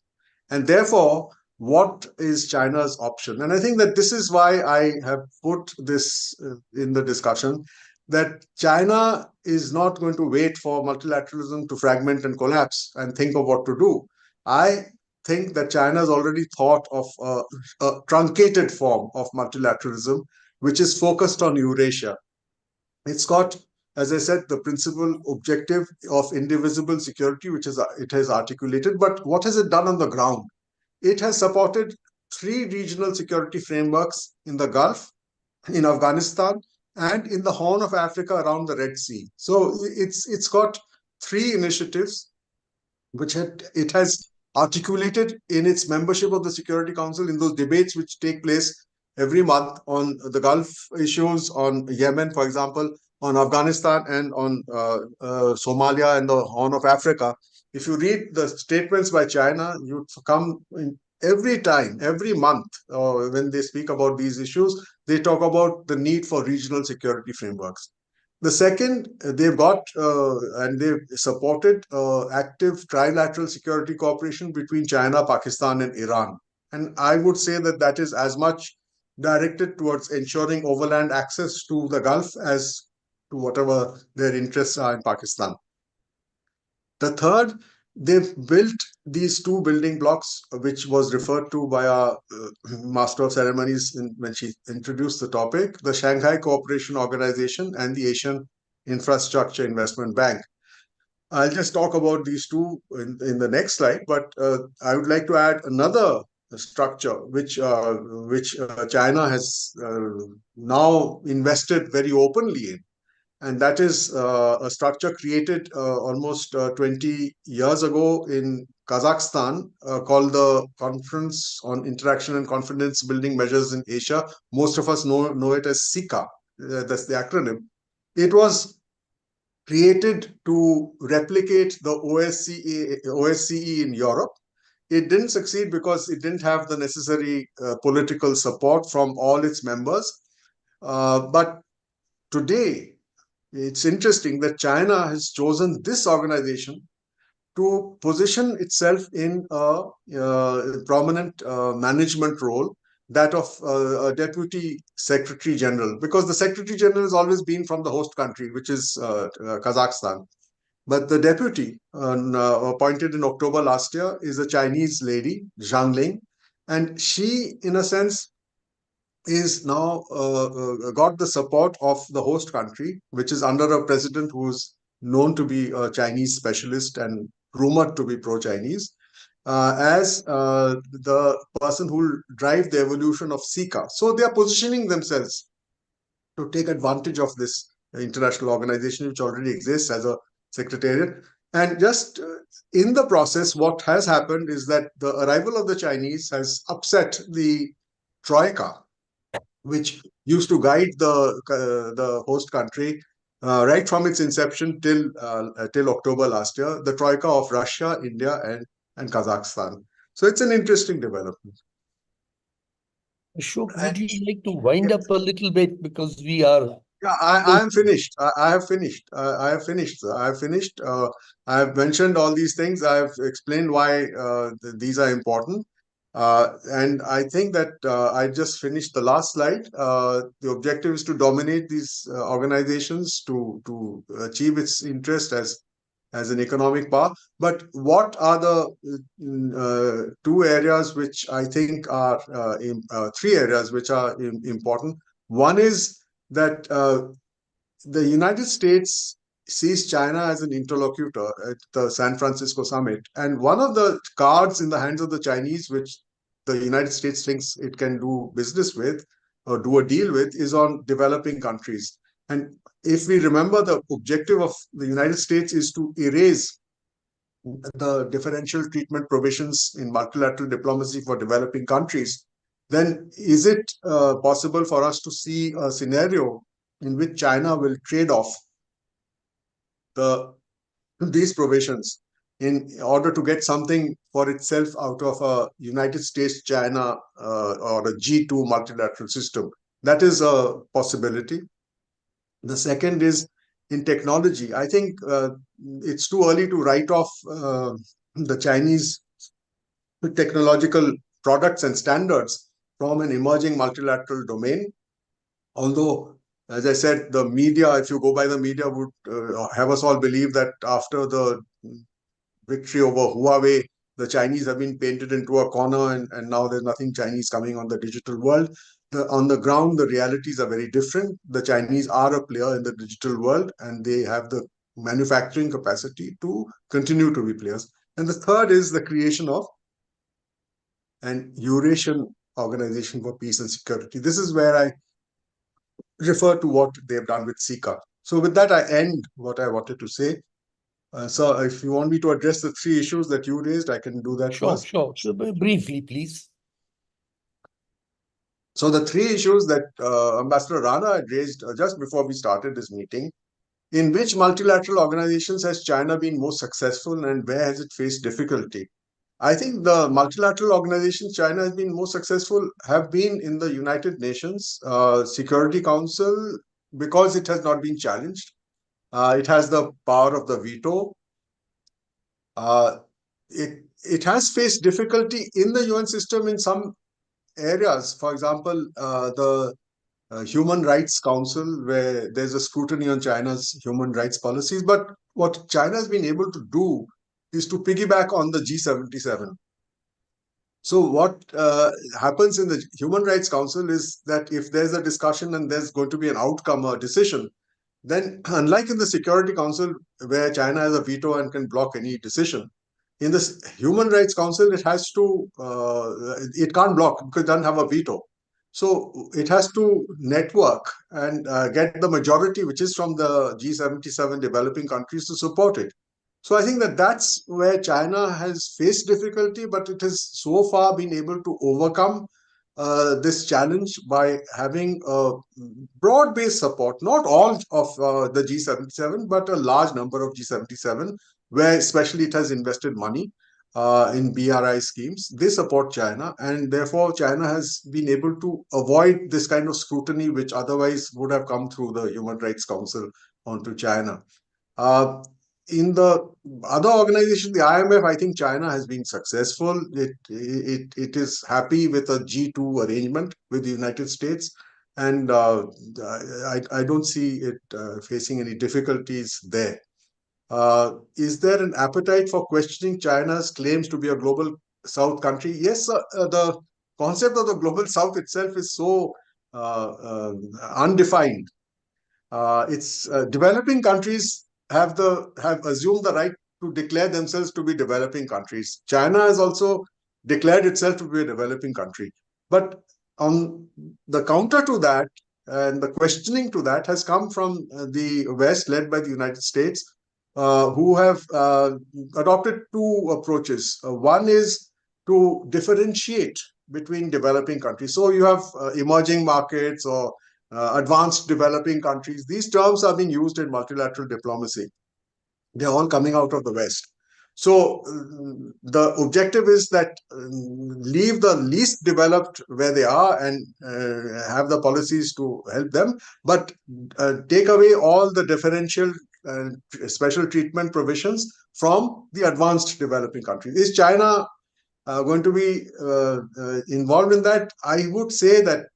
And therefore, what is China's option? And I think that this is why I have put this in the discussion. that China is not going to wait for multilateralism to fragment and collapse and think of what to do. I think that China has already thought of a truncated form of multilateralism, which is focused on Eurasia. It's got, as I said, the principal objective of indivisible security, which is it has articulated. But what has it done on the ground? It has supported 3 regional security frameworks in the Gulf, in Afghanistan, and in the Horn of Africa around the Red Sea. So it's got 3 initiatives which it has articulated in its membership of the Security Council, in those debates which take place every month on the Gulf issues, on Yemen, for example, on Afghanistan, and on Somalia and the Horn of Africa. If you read the statements by China, you come in every time, every month, when they speak about these issues, they talk about the need for regional security frameworks. The second, they've got and they've supported active trilateral security cooperation between China, Pakistan, and Iran. And I would say that that is as much directed towards ensuring overland access to the Gulf as to whatever their interests are in Pakistan. The third, they've built these 2 building blocks, which was referred to by our Master of Ceremonies when she introduced the topic, the Shanghai Cooperation Organization and the Asian Infrastructure Investment Bank. I'll just talk about these 2 in the next slide, but I would like to add another structure which China has now invested very openly in. And that is a structure created almost 20 years ago in Kazakhstan called the Conference on Interaction and Confidence Building Measures in Asia. Most of us know it as SICA. That's the acronym. It was created to replicate the OSCE in Europe. It didn't succeed because it didn't have the necessary political support from all its members. But today, it's interesting that China has chosen this organization to position itself in a prominent management role, that of a deputy secretary general, because the secretary general has always been from the host country, which is Kazakhstan. But the deputy, appointed in October last year, is a Chinese lady, Zhang Ling, and she, in a sense, is now got the support of the host country, which is under a president who is known to be a Chinese specialist and rumored to be pro-Chinese, as the person who will drive the evolution of SICA. So they are positioning themselves to take advantage of this international organization, which already exists as a secretariat. And just in the process, what has happened is that the arrival of the Chinese has upset the troika, which used to guide the host country right from its inception till October last year, the troika of Russia, India, and Kazakhstan. So it's an interesting development. Ashok, would you like to wind up a little bit, because we are... Yeah, I am finished. I have finished. I have finished. I have finished. I have mentioned all these things. I have explained why these are important. And I think that I just finished the last slide. The objective is to dominate these organizations to achieve its interest as an economic power. But what are the 2 areas which I think are 3 areas which are important? One is that the United States sees China as an interlocutor at the San Francisco summit. And one of the cards in the hands of the Chinese, which the United States thinks it can do business with or do a deal with, is on developing countries. And if we remember, the objective of the United States is to erase the differential treatment provisions in multilateral diplomacy for developing countries, then is it possible for us to see a scenario in which China will trade off these provisions in order to get something for itself out of a United States-China or a G2 multilateral system? That is a possibility. The second is in technology. I think it's too early to write off the Chinese technological products and standards from an emerging multilateral domain, although As I said, the media, if you go by the media, would have us all believe that after the victory over Huawei, the Chinese have been painted into a corner, and now there's nothing Chinese coming on the digital world. On the ground, the realities are very different. The Chinese are a player in the digital world, and they have the manufacturing capacity to continue to be players. And the third is the creation of an Eurasian Organization for Peace and Security. This is where I refer to what they've done with SICA. So with that, I end what I wanted to say. So if you want me to address the three issues that you raised, I can do that first. Sure. Briefly, please. So the three issues that Ambassador Rana had raised just before we started this meeting: in which multilateral organizations has China been most successful, and where has it faced difficulty? I think the multilateral organizations China has been most successful have been in the United Nations Security Council, because it has not been challenged. It has the power of the veto. It has faced difficulty in the UN system in some areas. For example, the Human Rights Council, where there's a scrutiny on China's human rights policies. But what China has been able to do is to piggyback on the G77. So what happens in the Human Rights Council is that if there's a discussion and there's going to be an outcome or decision, then unlike in the Security Council, where China has a veto and can block any decision, in the Human Rights Council, it has to, it can't block because it doesn't have a veto. So it has to network and get the majority, which is from the G77 developing countries, to support it. So I think that that's where China has faced difficulty, but it has so far been able to overcome this challenge by having a broad-based support, not all of the G77, but a large number of G77, where especially it has invested money in BRI schemes. They support China, and therefore China has been able to avoid this kind of scrutiny, which otherwise would have come through the Human Rights Council onto China. In the other organizations, the IMF, I think China has been successful. It is happy with a G2 arrangement with the United States, and I don't see it facing any difficulties there. Is there an appetite for questioning China's claims to be a global South country? Yes, the concept of the global South itself is so undefined. It's developing countries have assumed the right to declare themselves to be developing countries. China has also declared itself to be a developing country. But on the counter to that, and the questioning to that has come from the West, led by the United States, who have adopted two approaches. One is to differentiate between developing countries. So you have emerging markets or advanced developing countries. These terms are being used in multilateral diplomacy. They're all coming out of the West. So the objective is that leave the least developed where they are and have the policies to help them, but take away all the differential special treatment provisions from the advanced developing countries. Is China going to be involved in that? I would say that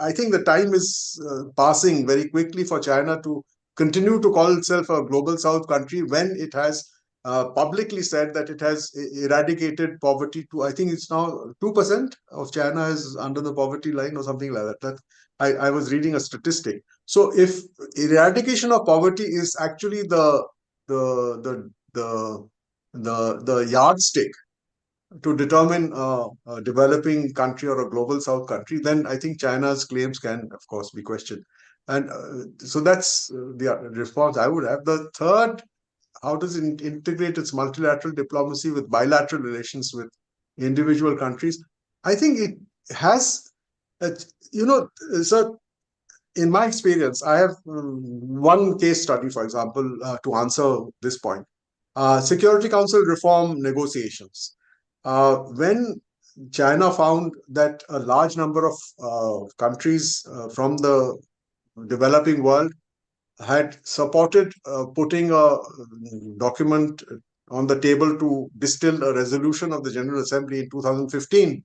I think the time is passing very quickly for China to continue to call itself a global South country when it has publicly said that it has eradicated poverty to, I think it's now 2% of China is under the poverty line or something like that. I was reading a statistic. So if eradication of poverty is actually the yardstick to determine a developing country or a global South country, then I think China's claims can, of course, be questioned. And so that's the response I would have. The third, how does it integrate its multilateral diplomacy with bilateral relations with individual countries? I think it has, so in my experience, I have one case study, for example, to answer this point. Security Council reform negotiations. When China found that a large number of countries from the developing world had supported putting a document on the table to distill a resolution of the General Assembly in 2015,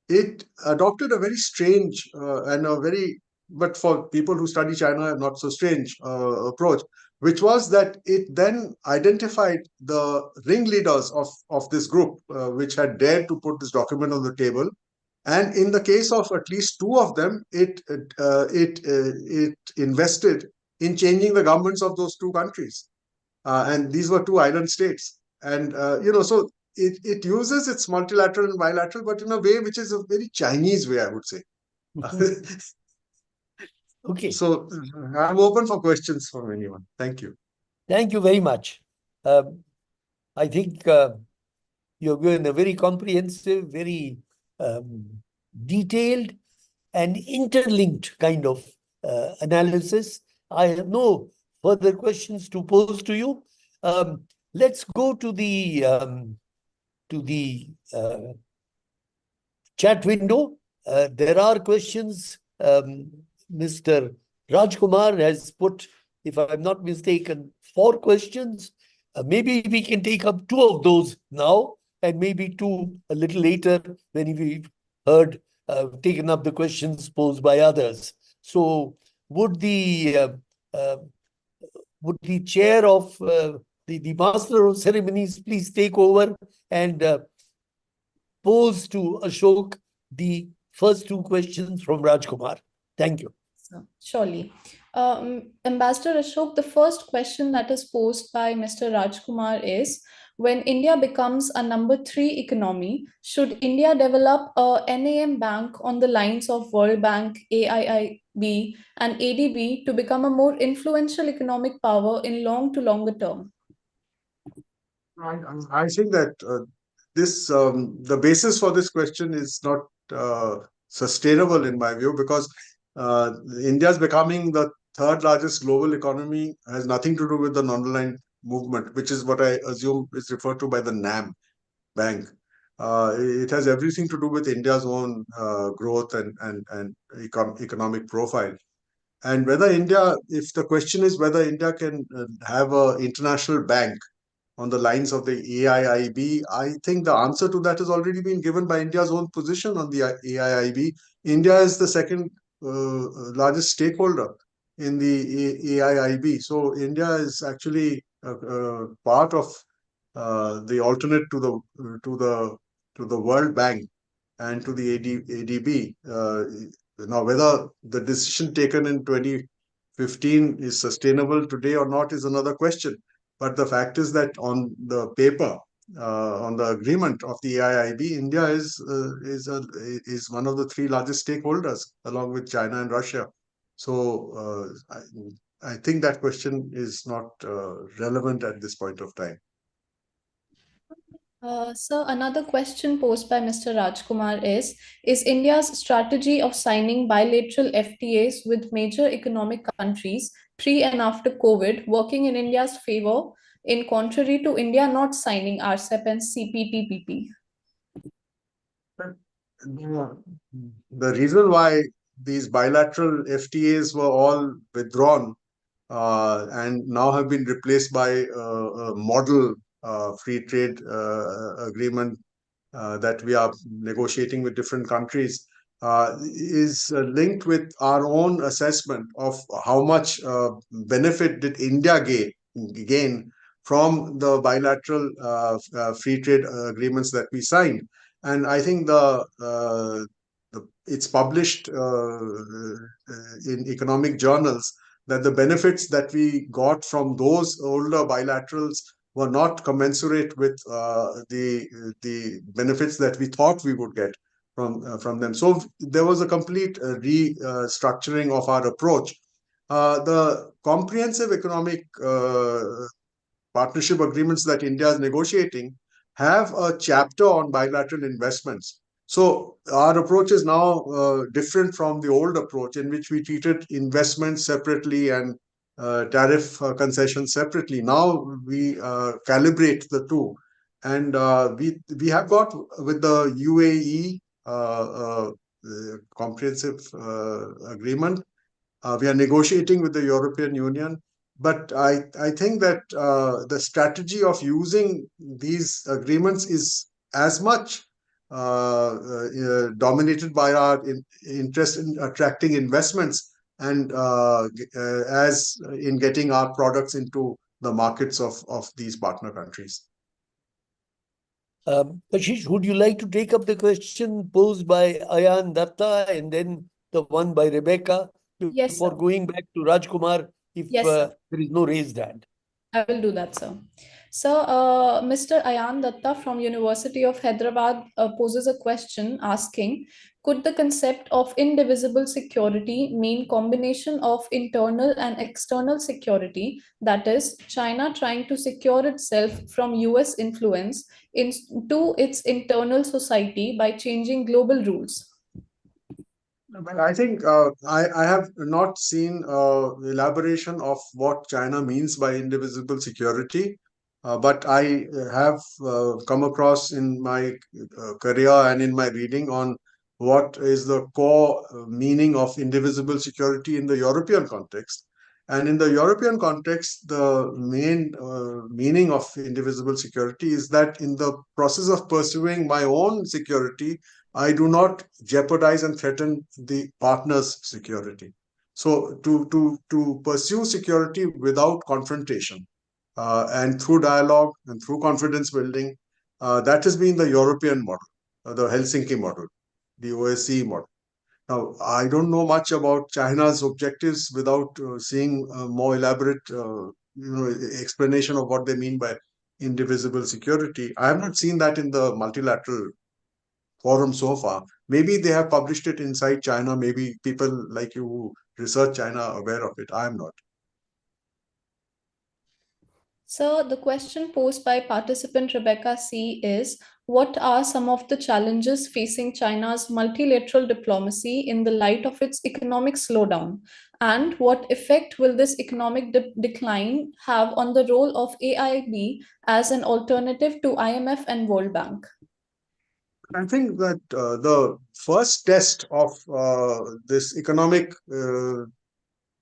it adopted a very strange and a very but for people who study China, not so strange approach, which was that it then identified the ringleaders of this group, which had dared to put this document on the table. And in the case of at least two of them, it invested in changing the governments of those two countries. And these were two island states. And, so it uses its multilateral and bilateral, but in a way which is a very Chinese way, I would say. Okay. So I'm open for questions from anyone. Thank you. Thank you very much. I think you've given a very comprehensive, very detailed and interlinked kind of analysis. I have no further questions to pose to you. Let's go to the chat window. There are questions. Mr. Rajkumar has put, if I'm not mistaken, 4 questions. Maybe we can take up 2 of those now, and maybe 2 a little later when we've heard, taken up the questions posed by others. So would the chair of the master of ceremonies please take over and pose to Ashok the first 2 questions from Rajkumar. Thank you. Surely. Ambassador Ashok, the first question that is posed by Mr. Rajkumar is, when India becomes a number 3 economy, should India develop a NAM bank on the lines of World Bank, AIIB, and ADB to become a more influential economic power in long to longer term? I think that the basis for this question is not sustainable in my view, because India's becoming the 3rd largest global economy has nothing to do with the non-aligned movement, which is what I assume is referred to by the NAM bank. It has everything to do with India's own growth and economic profile. And whether India, if the question is whether India can have an international bank on the lines of the AIIB, I think the answer to that has already been given by India's own position on the AIIB. India is the 2nd largest stakeholder in the AIIB. So India is actually part of the alternate to the World Bank and to the ADB. Now, whether the decision taken in 2015 is sustainable today or not is another question. But the fact is that on the paper, on the agreement of the AIIB, India is one of the 3 largest stakeholders, along with China and Russia. So I think that question is not relevant at this point of time. Sir, another question posed by Mr. Rajkumar is India's strategy of signing bilateral FTAs with major economic countries pre and after COVID working in India's favor, in contrary to India not signing RCEP and CPTPP? The reason why these bilateral FTAs were all withdrawn and now have been replaced by a model free trade agreement that we are negotiating with different countries is linked with our own assessment of how much benefit did India gain from the bilateral free trade agreements that we signed. And I think it's published in economic journals that the benefits that we got from those older bilaterals were not commensurate with the benefits that we thought we would get from them. So there was a complete restructuring of our approach. The comprehensive economic partnership agreements that India is negotiating have a chapter on bilateral investments. So our approach is now different from the old approach, in which we treated investments separately and tariff concessions separately. Now we calibrate the two, and we have got with the UAE comprehensive agreement. We are negotiating with the European Union, but I think that the strategy of using these agreements is as much dominated by our interest in attracting investments and as in getting our products into the markets of these partner countries. Ashish, would you like to take up the question posed by Ayan Datta and then the one by Rebecca Yes, before sir. going back to Rajkumar if Yes, sir. there is no raised hand? I will do that, sir. So, Mr. Ayan Datta from University of Hyderabad poses a question asking, could the concept of indivisible security mean combination of internal and external security, that is, China trying to secure itself from US influence into its internal society by changing global rules? Well, I think I have not seen elaboration of what China means by indivisible security, but I have come across in my career and in my reading on what is the core meaning of indivisible security in the European context. And in the European context, the main meaning of indivisible security is that in the process of pursuing my own security, I do not jeopardize and threaten the partner's security. So to pursue security without confrontation and through dialogue and through confidence building, that has been the European model, the Helsinki model, the OSCE model. Now, I don't know much about China's objectives without seeing a more elaborate explanation of what they mean by indivisible security. I have not seen that in the multilateral forum so far. Maybe they have published it inside China. Maybe people like you who research China are aware of it. I am not. So, the question posed by participant Rebecca C is, what are some of the challenges facing China's multilateral diplomacy in the light of its economic slowdown? And what effect will this economic decline have on the role of AIB as an alternative to IMF and World Bank? I think that the first test of this economic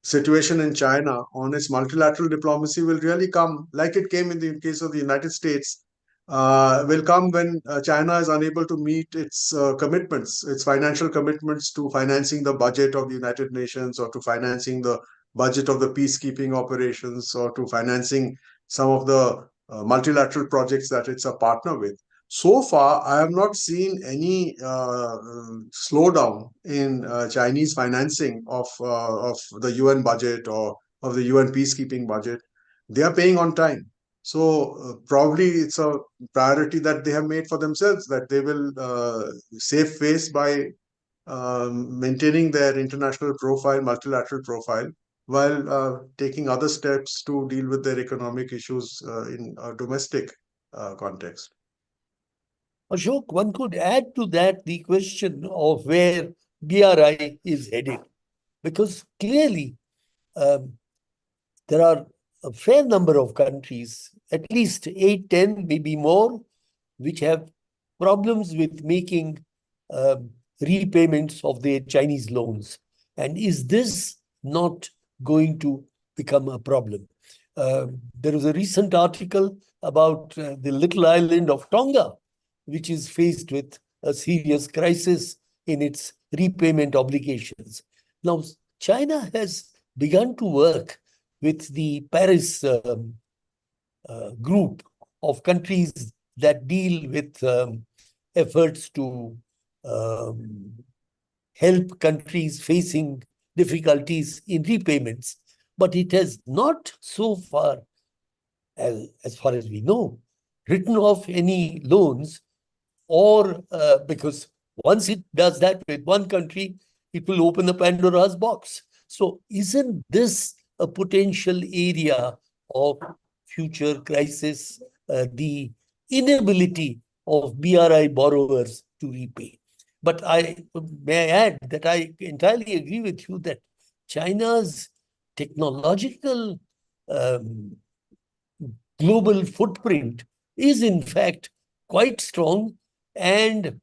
situation in China on its multilateral diplomacy will really come, like it came in the case of the United States, will come when China is unable to meet its commitments, its financial commitments to financing the budget of the United Nations or to financing the budget of the peacekeeping operations or to financing some of the multilateral projects that it's a partner with. So far, I have not seen any slowdown in Chinese financing of the UN budget or of the UN peacekeeping budget. They are paying on time. So probably it's a priority that they have made for themselves, that they will save face by maintaining their international profile, multilateral profile, while taking other steps to deal with their economic issues in a domestic context. Ashok, one could add to that the question of where BRI is headed, because clearly there are a fair number of countries, at least 8, 10, maybe more, which have problems with making repayments of their Chinese loans. And is this not going to become a problem? There was a recent article about the little island of Tonga, which is faced with a serious crisis in its repayment obligations. Now, China has begun to work with the Paris group of countries that deal with efforts to help countries facing difficulties in repayments. But it has not so far, as far as we know, written off any loans, or because once it does that with one country, it will open the Pandora's box. So isn't this a potential area of future crisis, the inability of BRI borrowers to repay? But I may add that I entirely agree with you that China's technological global footprint is in fact quite strong, and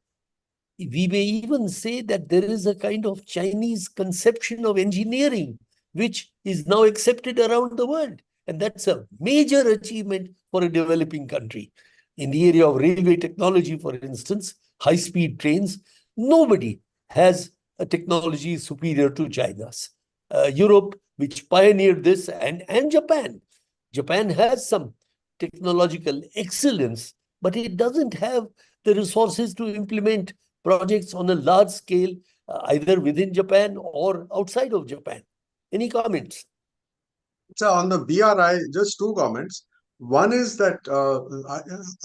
we may even say that there is a kind of Chinese conception of engineering which is now accepted around the world. And that's a major achievement for a developing country. In the area of railway technology, for instance, high-speed trains, nobody has a technology superior to China's. Europe, which pioneered this, and Japan. Japan has some technological excellence, but it doesn't have the resources to implement projects on a large scale, either within Japan or outside of Japan. Any comments? So on the BRI, just two comments. One is that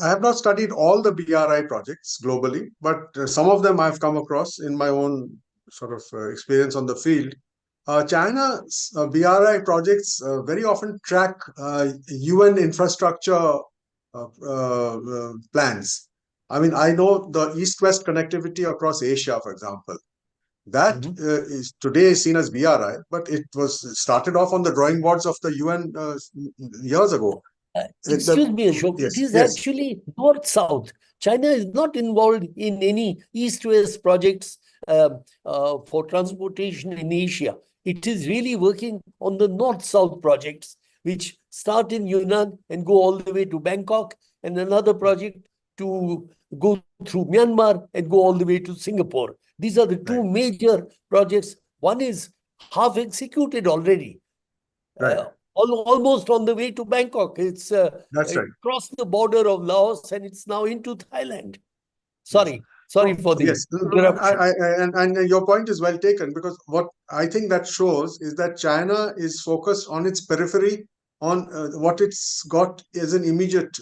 I have not studied all the BRI projects globally, but some of them I've come across in my own sort of experience on the field. China's BRI projects very often track UN infrastructure plans. I mean, I know the East-West connectivity across Asia, for example. That is today seen as BRI, but it was started off on the drawing boards of the UN years ago. Excuse me, Ashok, Yes, it is yes. actually north-south. China is not involved in any east-west projects for transportation in Asia. It is really working on the north-south projects, which start in Yunnan and go all the way to Bangkok, and another project to go through Myanmar and go all the way to Singapore. These are the two major projects. One is half executed already. Right. Almost on the way to Bangkok. It's That's right. Across the border of Laos, and it's now into Thailand. Sorry for the yes. interruption. And your point is well taken, because what I think that shows is that China is focused on its periphery, on what it's got as an immediate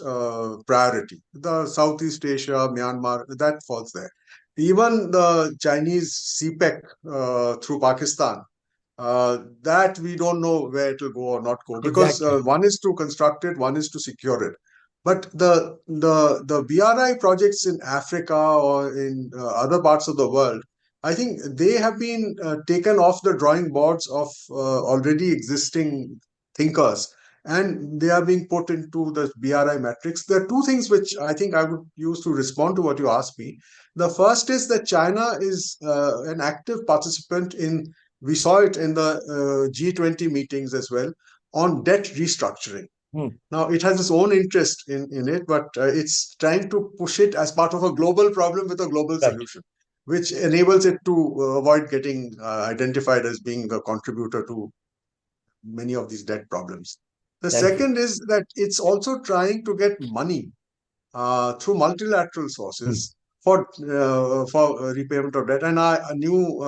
priority. The Southeast Asia, Myanmar, that falls there. Even the Chinese CPEC through Pakistan, that we don't know where it will go or not go, because one is to construct it, one is to secure it. But the BRI projects in Africa or in other parts of the world, I think they have been taken off the drawing boards of already existing thinkers, and they are being put into the BRI matrix. There are two things which I think I would use to respond to what you asked me. The first is that China is an active participant in, we saw it in the G20 meetings as well, on debt restructuring. Now, it has its own interest in it, but it's trying to push it as part of a global problem with a global solution, which enables it to avoid getting identified as being the contributor to many of these debt problems. The second is that it's also trying to get money through multilateral sources for repayment of debt. And a new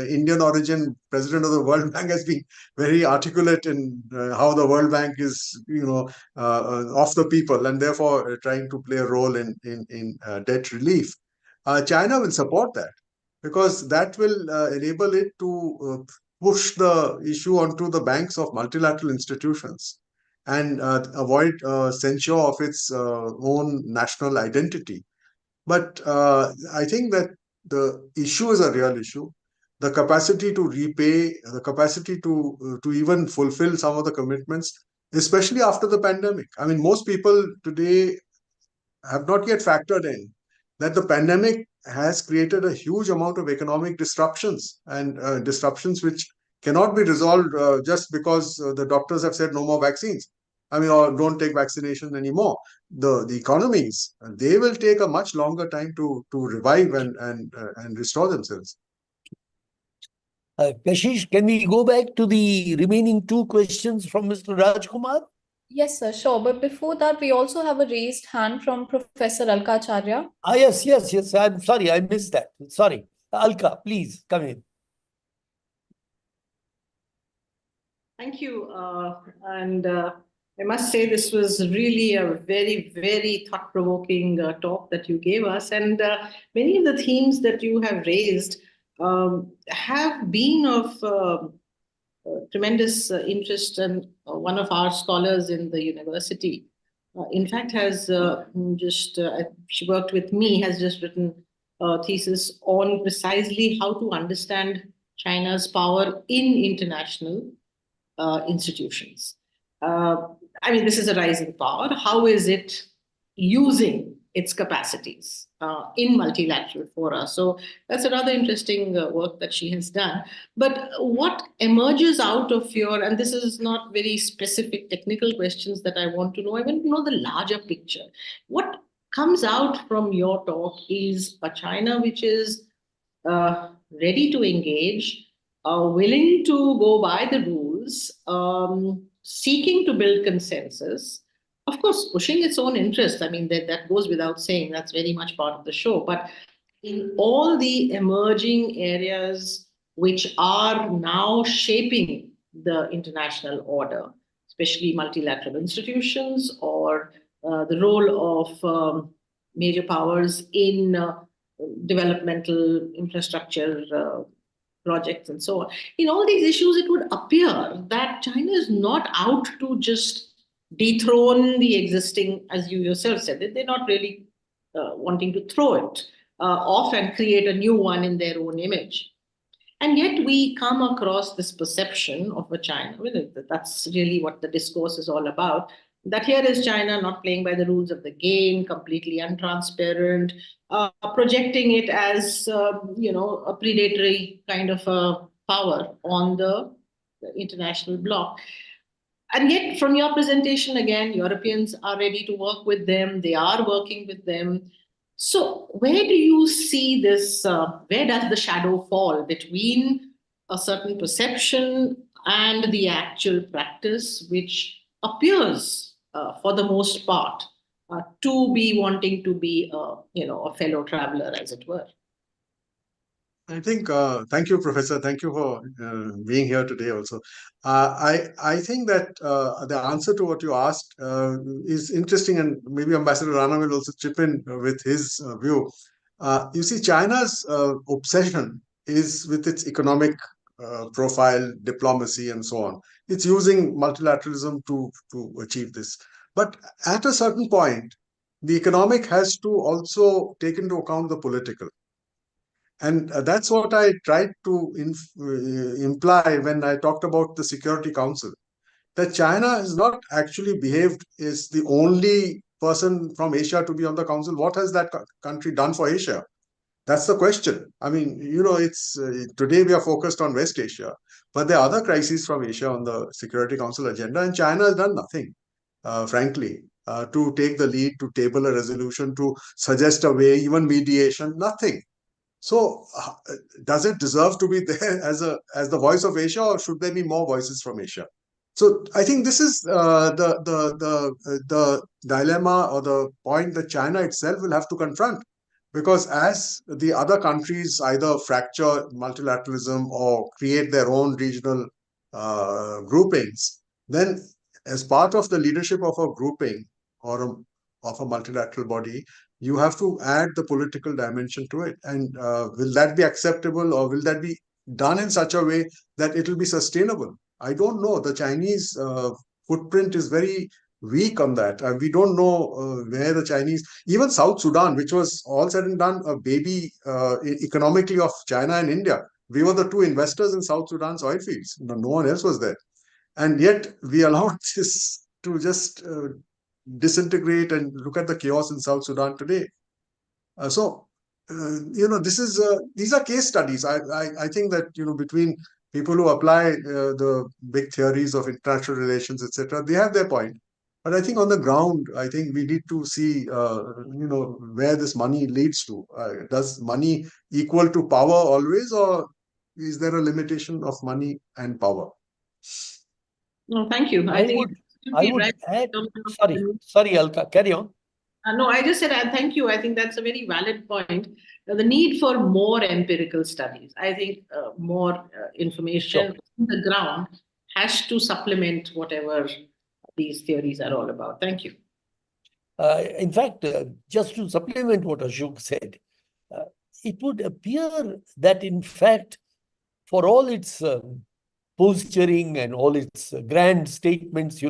Indian origin president of the World Bank has been very articulate in how the World Bank is, of the people, and therefore trying to play a role in debt relief. China will support that, because that will enable it to push the issue onto the banks of multilateral institutions and avoid censure of its own national identity. But I think that the issue is a real issue. The capacity to repay, the capacity to even fulfill some of the commitments, especially after the pandemic. I mean, most people today have not yet factored in that the pandemic has created a huge amount of economic disruptions, and disruptions which cannot be resolved just because the doctors have said no more vaccines. I mean, or don't take vaccination anymore. The economies, they will take a much longer time to revive and restore themselves. Kashish, can we go back to the remaining two questions from Mr. Rajkumar? Yes, sir, sure. But before that, we also have a raised hand from Professor Alka Acharya. Yes. I'm sorry, I missed that. Sorry. Alka, please come in. Thank you. I must say this was really a very, very thought-provoking talk that you gave us. And many of the themes that you have raised have been of tremendous interest. And one of our scholars in the university, in fact, has she worked with me, has just written a thesis on precisely how to understand China's power in international institutions. I mean, this is a rising power. How is it using its capacities in multilateral fora? So that's another interesting work that she has done. But what emerges out of your, and this is not very specific technical questions that I want to know, I want to know the larger picture. What comes out from your talk is a China which is ready to engage, willing to go by the rules, seeking to build consensus, of course, pushing its own interests. I mean, that goes without saying. That's very much part of the show. But in all the emerging areas which are now shaping the international order, especially multilateral institutions or the role of major powers in developmental infrastructure projects and so on. In all these issues, it would appear that China is not out to just dethrone the existing, as you yourself said, that they're not really wanting to throw it off and create a new one in their own image. And yet we come across this perception of a China, that's really what the discourse is all about, that here is China not playing by the rules of the game, completely untransparent, projecting it as, a predatory kind of a power on the international bloc. And yet, from your presentation, again, Europeans are ready to work with them. They are working with them. So where do you see this, where does the shadow fall between a certain perception and the actual practice, which appears, for the most part, to be wanting to be, a fellow traveler, as it were? I think, thank you, Professor. Thank you for being here today also. I think that the answer to what you asked is interesting, and maybe Ambassador Rana will also chip in with his view. You see, China's obsession is with its economic profile, diplomacy, and so on. It's using multilateralism to achieve this. But at a certain point, the economic has to also take into account the political. And that's what I tried to imply when I talked about the Security Council, that China has not actually behaved as the only person from Asia to be on the council. What has that country done for Asia? That's the question. I mean, it's today we are focused on West Asia, but there are other crises from Asia on the Security Council agenda, and China has done nothing, frankly, to take the lead, to table a resolution, to suggest a way, even mediation, nothing. So, does it deserve to be there as the voice of Asia, or should there be more voices from Asia? So, I think this is the dilemma or the point that China itself will have to confront, because as the other countries either fracture multilateralism or create their own regional groupings, then as part of the leadership of a grouping or of a multilateral body, you have to add the political dimension to it. And will that be acceptable, or will that be done in such a way that it will be sustainable? I don't know. The Chinese footprint is very weak on that. We don't know where the Chinese, even South Sudan, which was all said and done a baby economically of China and India. We were the two investors in South Sudan's oil fields. No one else was there. And yet we allowed this to just disintegrate, and look at the chaos in South Sudan today. These are case studies. I think that, between people who apply the big theories of international relations, etc., they have their point. But I think on the ground, I think we need to see, where this money leads to. Does money equal to power always, or is there a limitation of money and power? No, thank you. I would add, sorry, Alka, carry on. No, I just said thank you. I think that's a very valid point. The need for more empirical studies. I think more information on the ground has to supplement whatever these theories are all about. Thank you. In fact, just to supplement what Asoke said, it would appear that, in fact, for all its posturing and all its grand statements,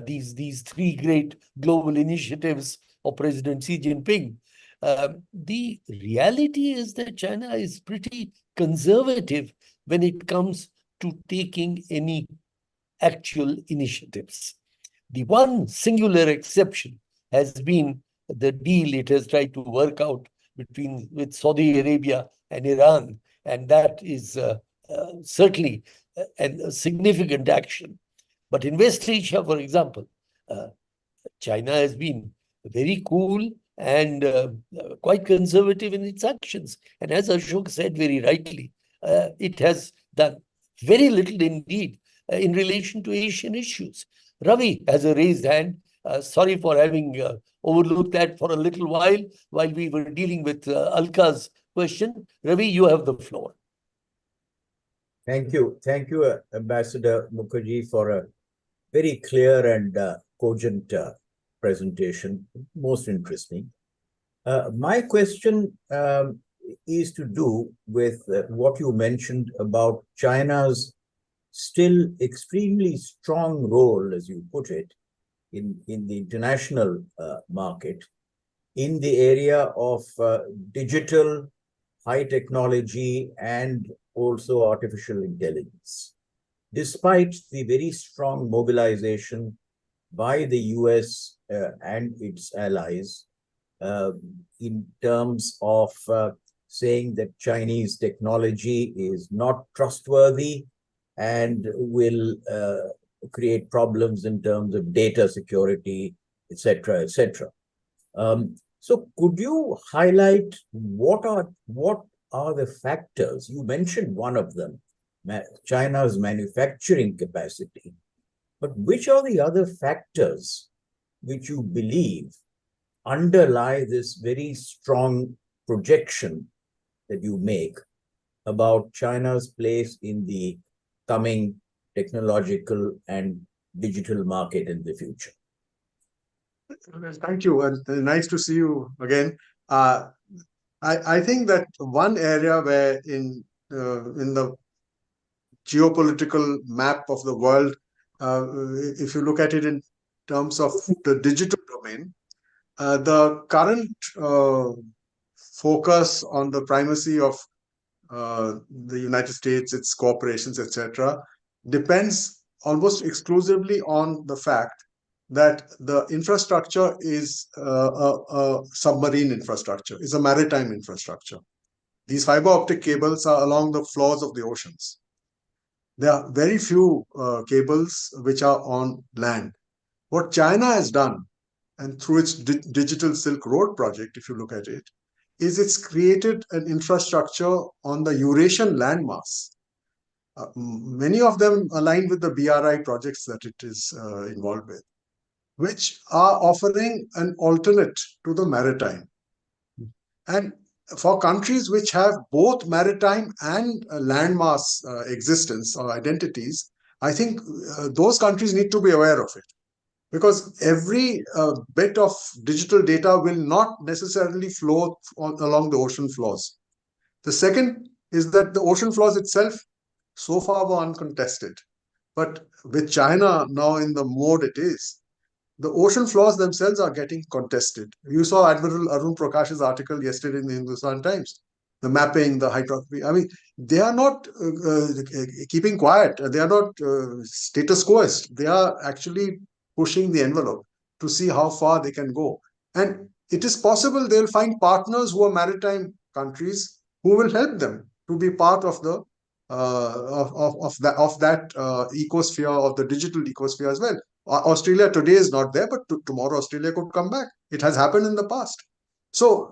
these three great global initiatives of President Xi Jinping, the reality is that China is pretty conservative when it comes to taking any actual initiatives. The one singular exception has been the deal it has tried to work out with Saudi Arabia and Iran, and that is certainly a significant action. But in West Asia, for example, China has been very cool and quite conservative in its actions. And as Asoke said very rightly, it has done very little indeed in relation to Asian issues. Ravi has a raised hand. Sorry for having overlooked that for a little while we were dealing with Alka's question. Ravi, you have the floor. Thank you, Ambassador Mukherjee, for a very clear and cogent presentation. Most interesting. My question is to do with what you mentioned about China's still extremely strong role, as you put it, in the international market, in the area of digital, high technology, and also artificial intelligence. Despite the very strong mobilization by the US and its allies in terms of saying that Chinese technology is not trustworthy and will create problems in terms of data security, etc., etc. So could you highlight what are the factors? You mentioned one of them, China's manufacturing capacity, but which are the other factors which you believe underlie this very strong projection that you make about China's place in the coming technological and digital market in the future? Thank you, and nice to see you again. I think that one area where in the geopolitical map of the world, if you look at it in terms of the digital domain, the current focus on the primacy of the United States, its corporations, etc., depends almost exclusively on the fact that the infrastructure is a submarine infrastructure, is a maritime infrastructure. These fiber optic cables are along the floors of the oceans. There are very few cables which are on land. What China has done, and through its Digital Silk Road project, if you look at it, is it's created an infrastructure on the Eurasian landmass. Many of them aligned with the BRI projects that it is involved with, which are offering an alternate to the maritime. And for countries which have both maritime and landmass existence or identities, I think those countries need to be aware of it. Because every bit of digital data will not necessarily flow along the ocean floors. The second is that the ocean floors itself so far were uncontested. But with China now in the mode it is, the ocean floors themselves are getting contested. You saw Admiral Arun Prakash's article yesterday in the Hindustan Times. The mapping, the hydrography. I mean, they are not keeping quiet. They are not status quoist. They are actually pushing the envelope to see how far they can go. And it is possible they'll find partners who are maritime countries who will help them to be part of the that ecosphere, of the digital ecosphere as well. Australia today is not there, but tomorrow Australia could come back. It has happened in the past. So,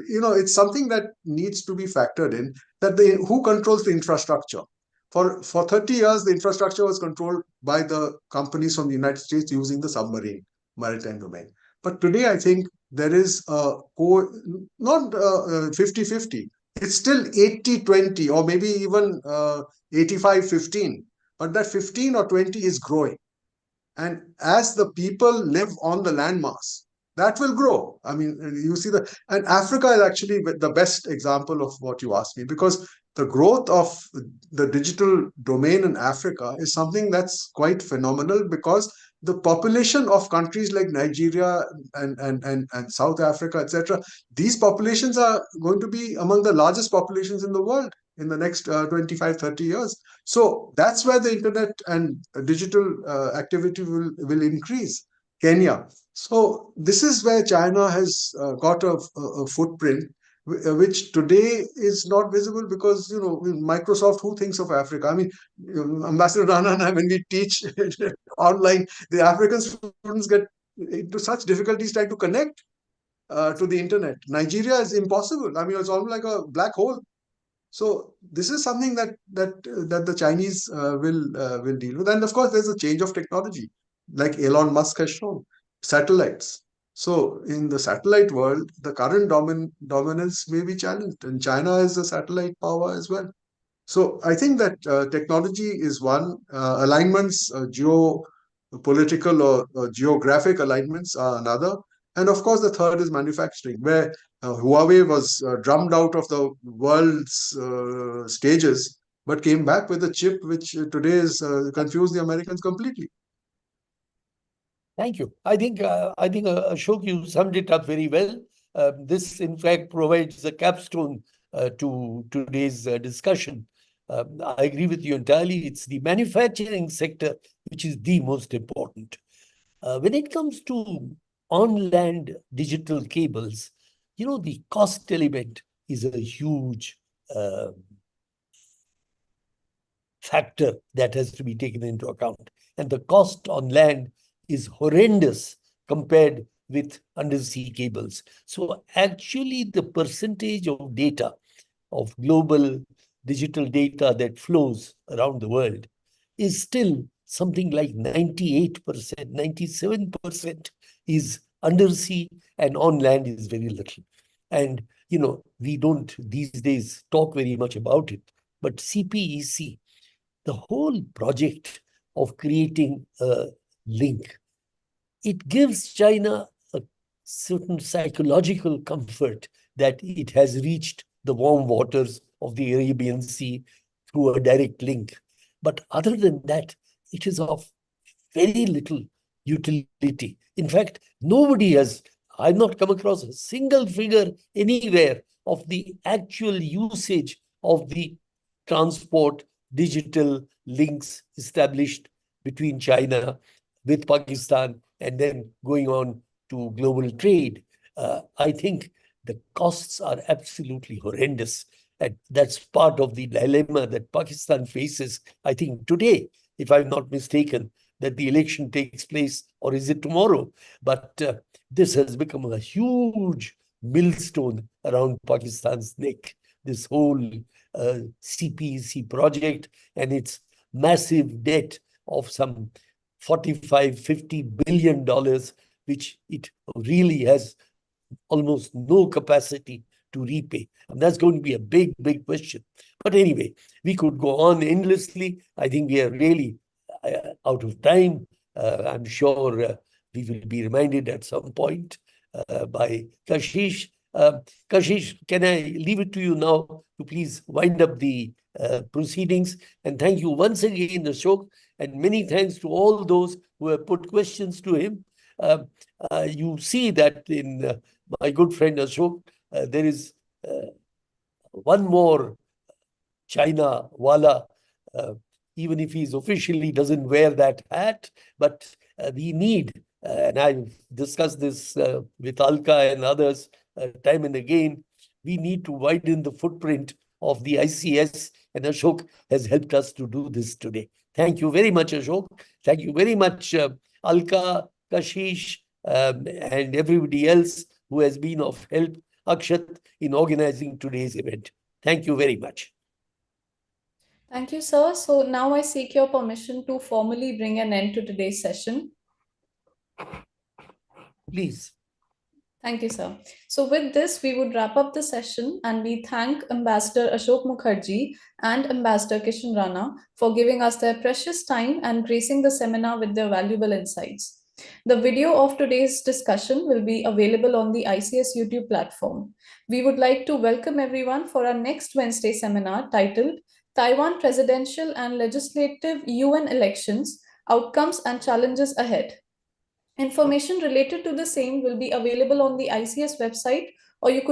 it's something that needs to be factored in, that who controls the infrastructure. For 30 years, the infrastructure was controlled by the companies from the United States using the submarine maritime domain. But today, I think there is not 50-50. It's still 80-20 or maybe even 85-15. But that 15 or 20 is growing. And as the people live on the landmass, that will grow. I mean, you see and Africa is actually the best example of what you asked me, because the growth of the digital domain in Africa is something that's quite phenomenal, because the population of countries like Nigeria and South Africa, etc., these populations are going to be among the largest populations in the world in the next 25-30 years. So that's where the internet and digital activity will increase. Kenya. So this is where China has got a footprint, which today is not visible because, Microsoft, who thinks of Africa? I mean, Ambassador Rana and I, when we teach online, the African students get into such difficulties trying to connect to the internet. Nigeria is impossible. I mean, it's almost like a black hole. So this is something that the Chinese will deal with. And of course, there's a change of technology, like Elon Musk has shown, satellites. So in the satellite world, the current dominance may be challenged, and China is a satellite power as well. So I think that technology is one, alignments, geopolitical or geographic alignments are another. And of course, the third is manufacturing, where Huawei was drummed out of the world's stages, but came back with a chip which today is confused the Americans completely. Thank you. I think Ashok, you summed it up very well. This, in fact, provides a capstone to today's discussion. I agree with you entirely. It's the manufacturing sector which is the most important. When it comes to on-land digital cables, the cost element is a huge factor that has to be taken into account. And the cost on land is horrendous compared with undersea cables. So actually, the percentage of data, of global digital data that flows around the world is still something like 98%, 97% is undersea, and on land is very little. And, we don't these days talk very much about it, but CPEC, the whole project of creating a link, it gives China a certain psychological comfort that it has reached the warm waters of the Arabian Sea through a direct link. But other than that, it is of very little utility. In fact, I've not come across a single figure anywhere of the actual usage of the transport digital links established between China with Pakistan and then going on to global trade. I think the costs are absolutely horrendous. And that's part of the dilemma that Pakistan faces, I think, today, if I'm not mistaken, that the election takes place, or is it tomorrow? But this has become a huge millstone around Pakistan's neck, this whole CPEC project and its massive debt of some $45–50 billion, which it really has almost no capacity to repay. And that's going to be a big, big question. But anyway, we could go on endlessly. I think we are really out of time. I'm sure we will be reminded at some point by Kashish. Kashish, can I leave it to you now to please wind up the proceedings? And thank you once again, Ashok, and many thanks to all those who have put questions to him. You see that in my good friend Ashok, there is one more China wala, even if he's officially doesn't wear that hat, but we need, and I've discussed this with Alka and others time and again, we need to widen the footprint of the ICS, and Ashok has helped us to do this today. Thank you very much, Ashok. Thank you very much, Alka, Kashish, and everybody else who has been of help, Akshat, in organizing today's event. Thank you very much. Thank you, sir. So now I seek your permission to formally bring an end to today's session. Please. Thank you, sir. So with this, we would wrap up the session, and we thank Ambassador Asoke Mukerji and Ambassador Kishan Rana for giving us their precious time and gracing the seminar with their valuable insights. The video of today's discussion will be available on the ICS YouTube platform. We would like to welcome everyone for our next Wednesday seminar titled Taiwan Presidential and Legislative UN Elections, Outcomes and Challenges Ahead. Information related to the same will be available on the ICS website, or you could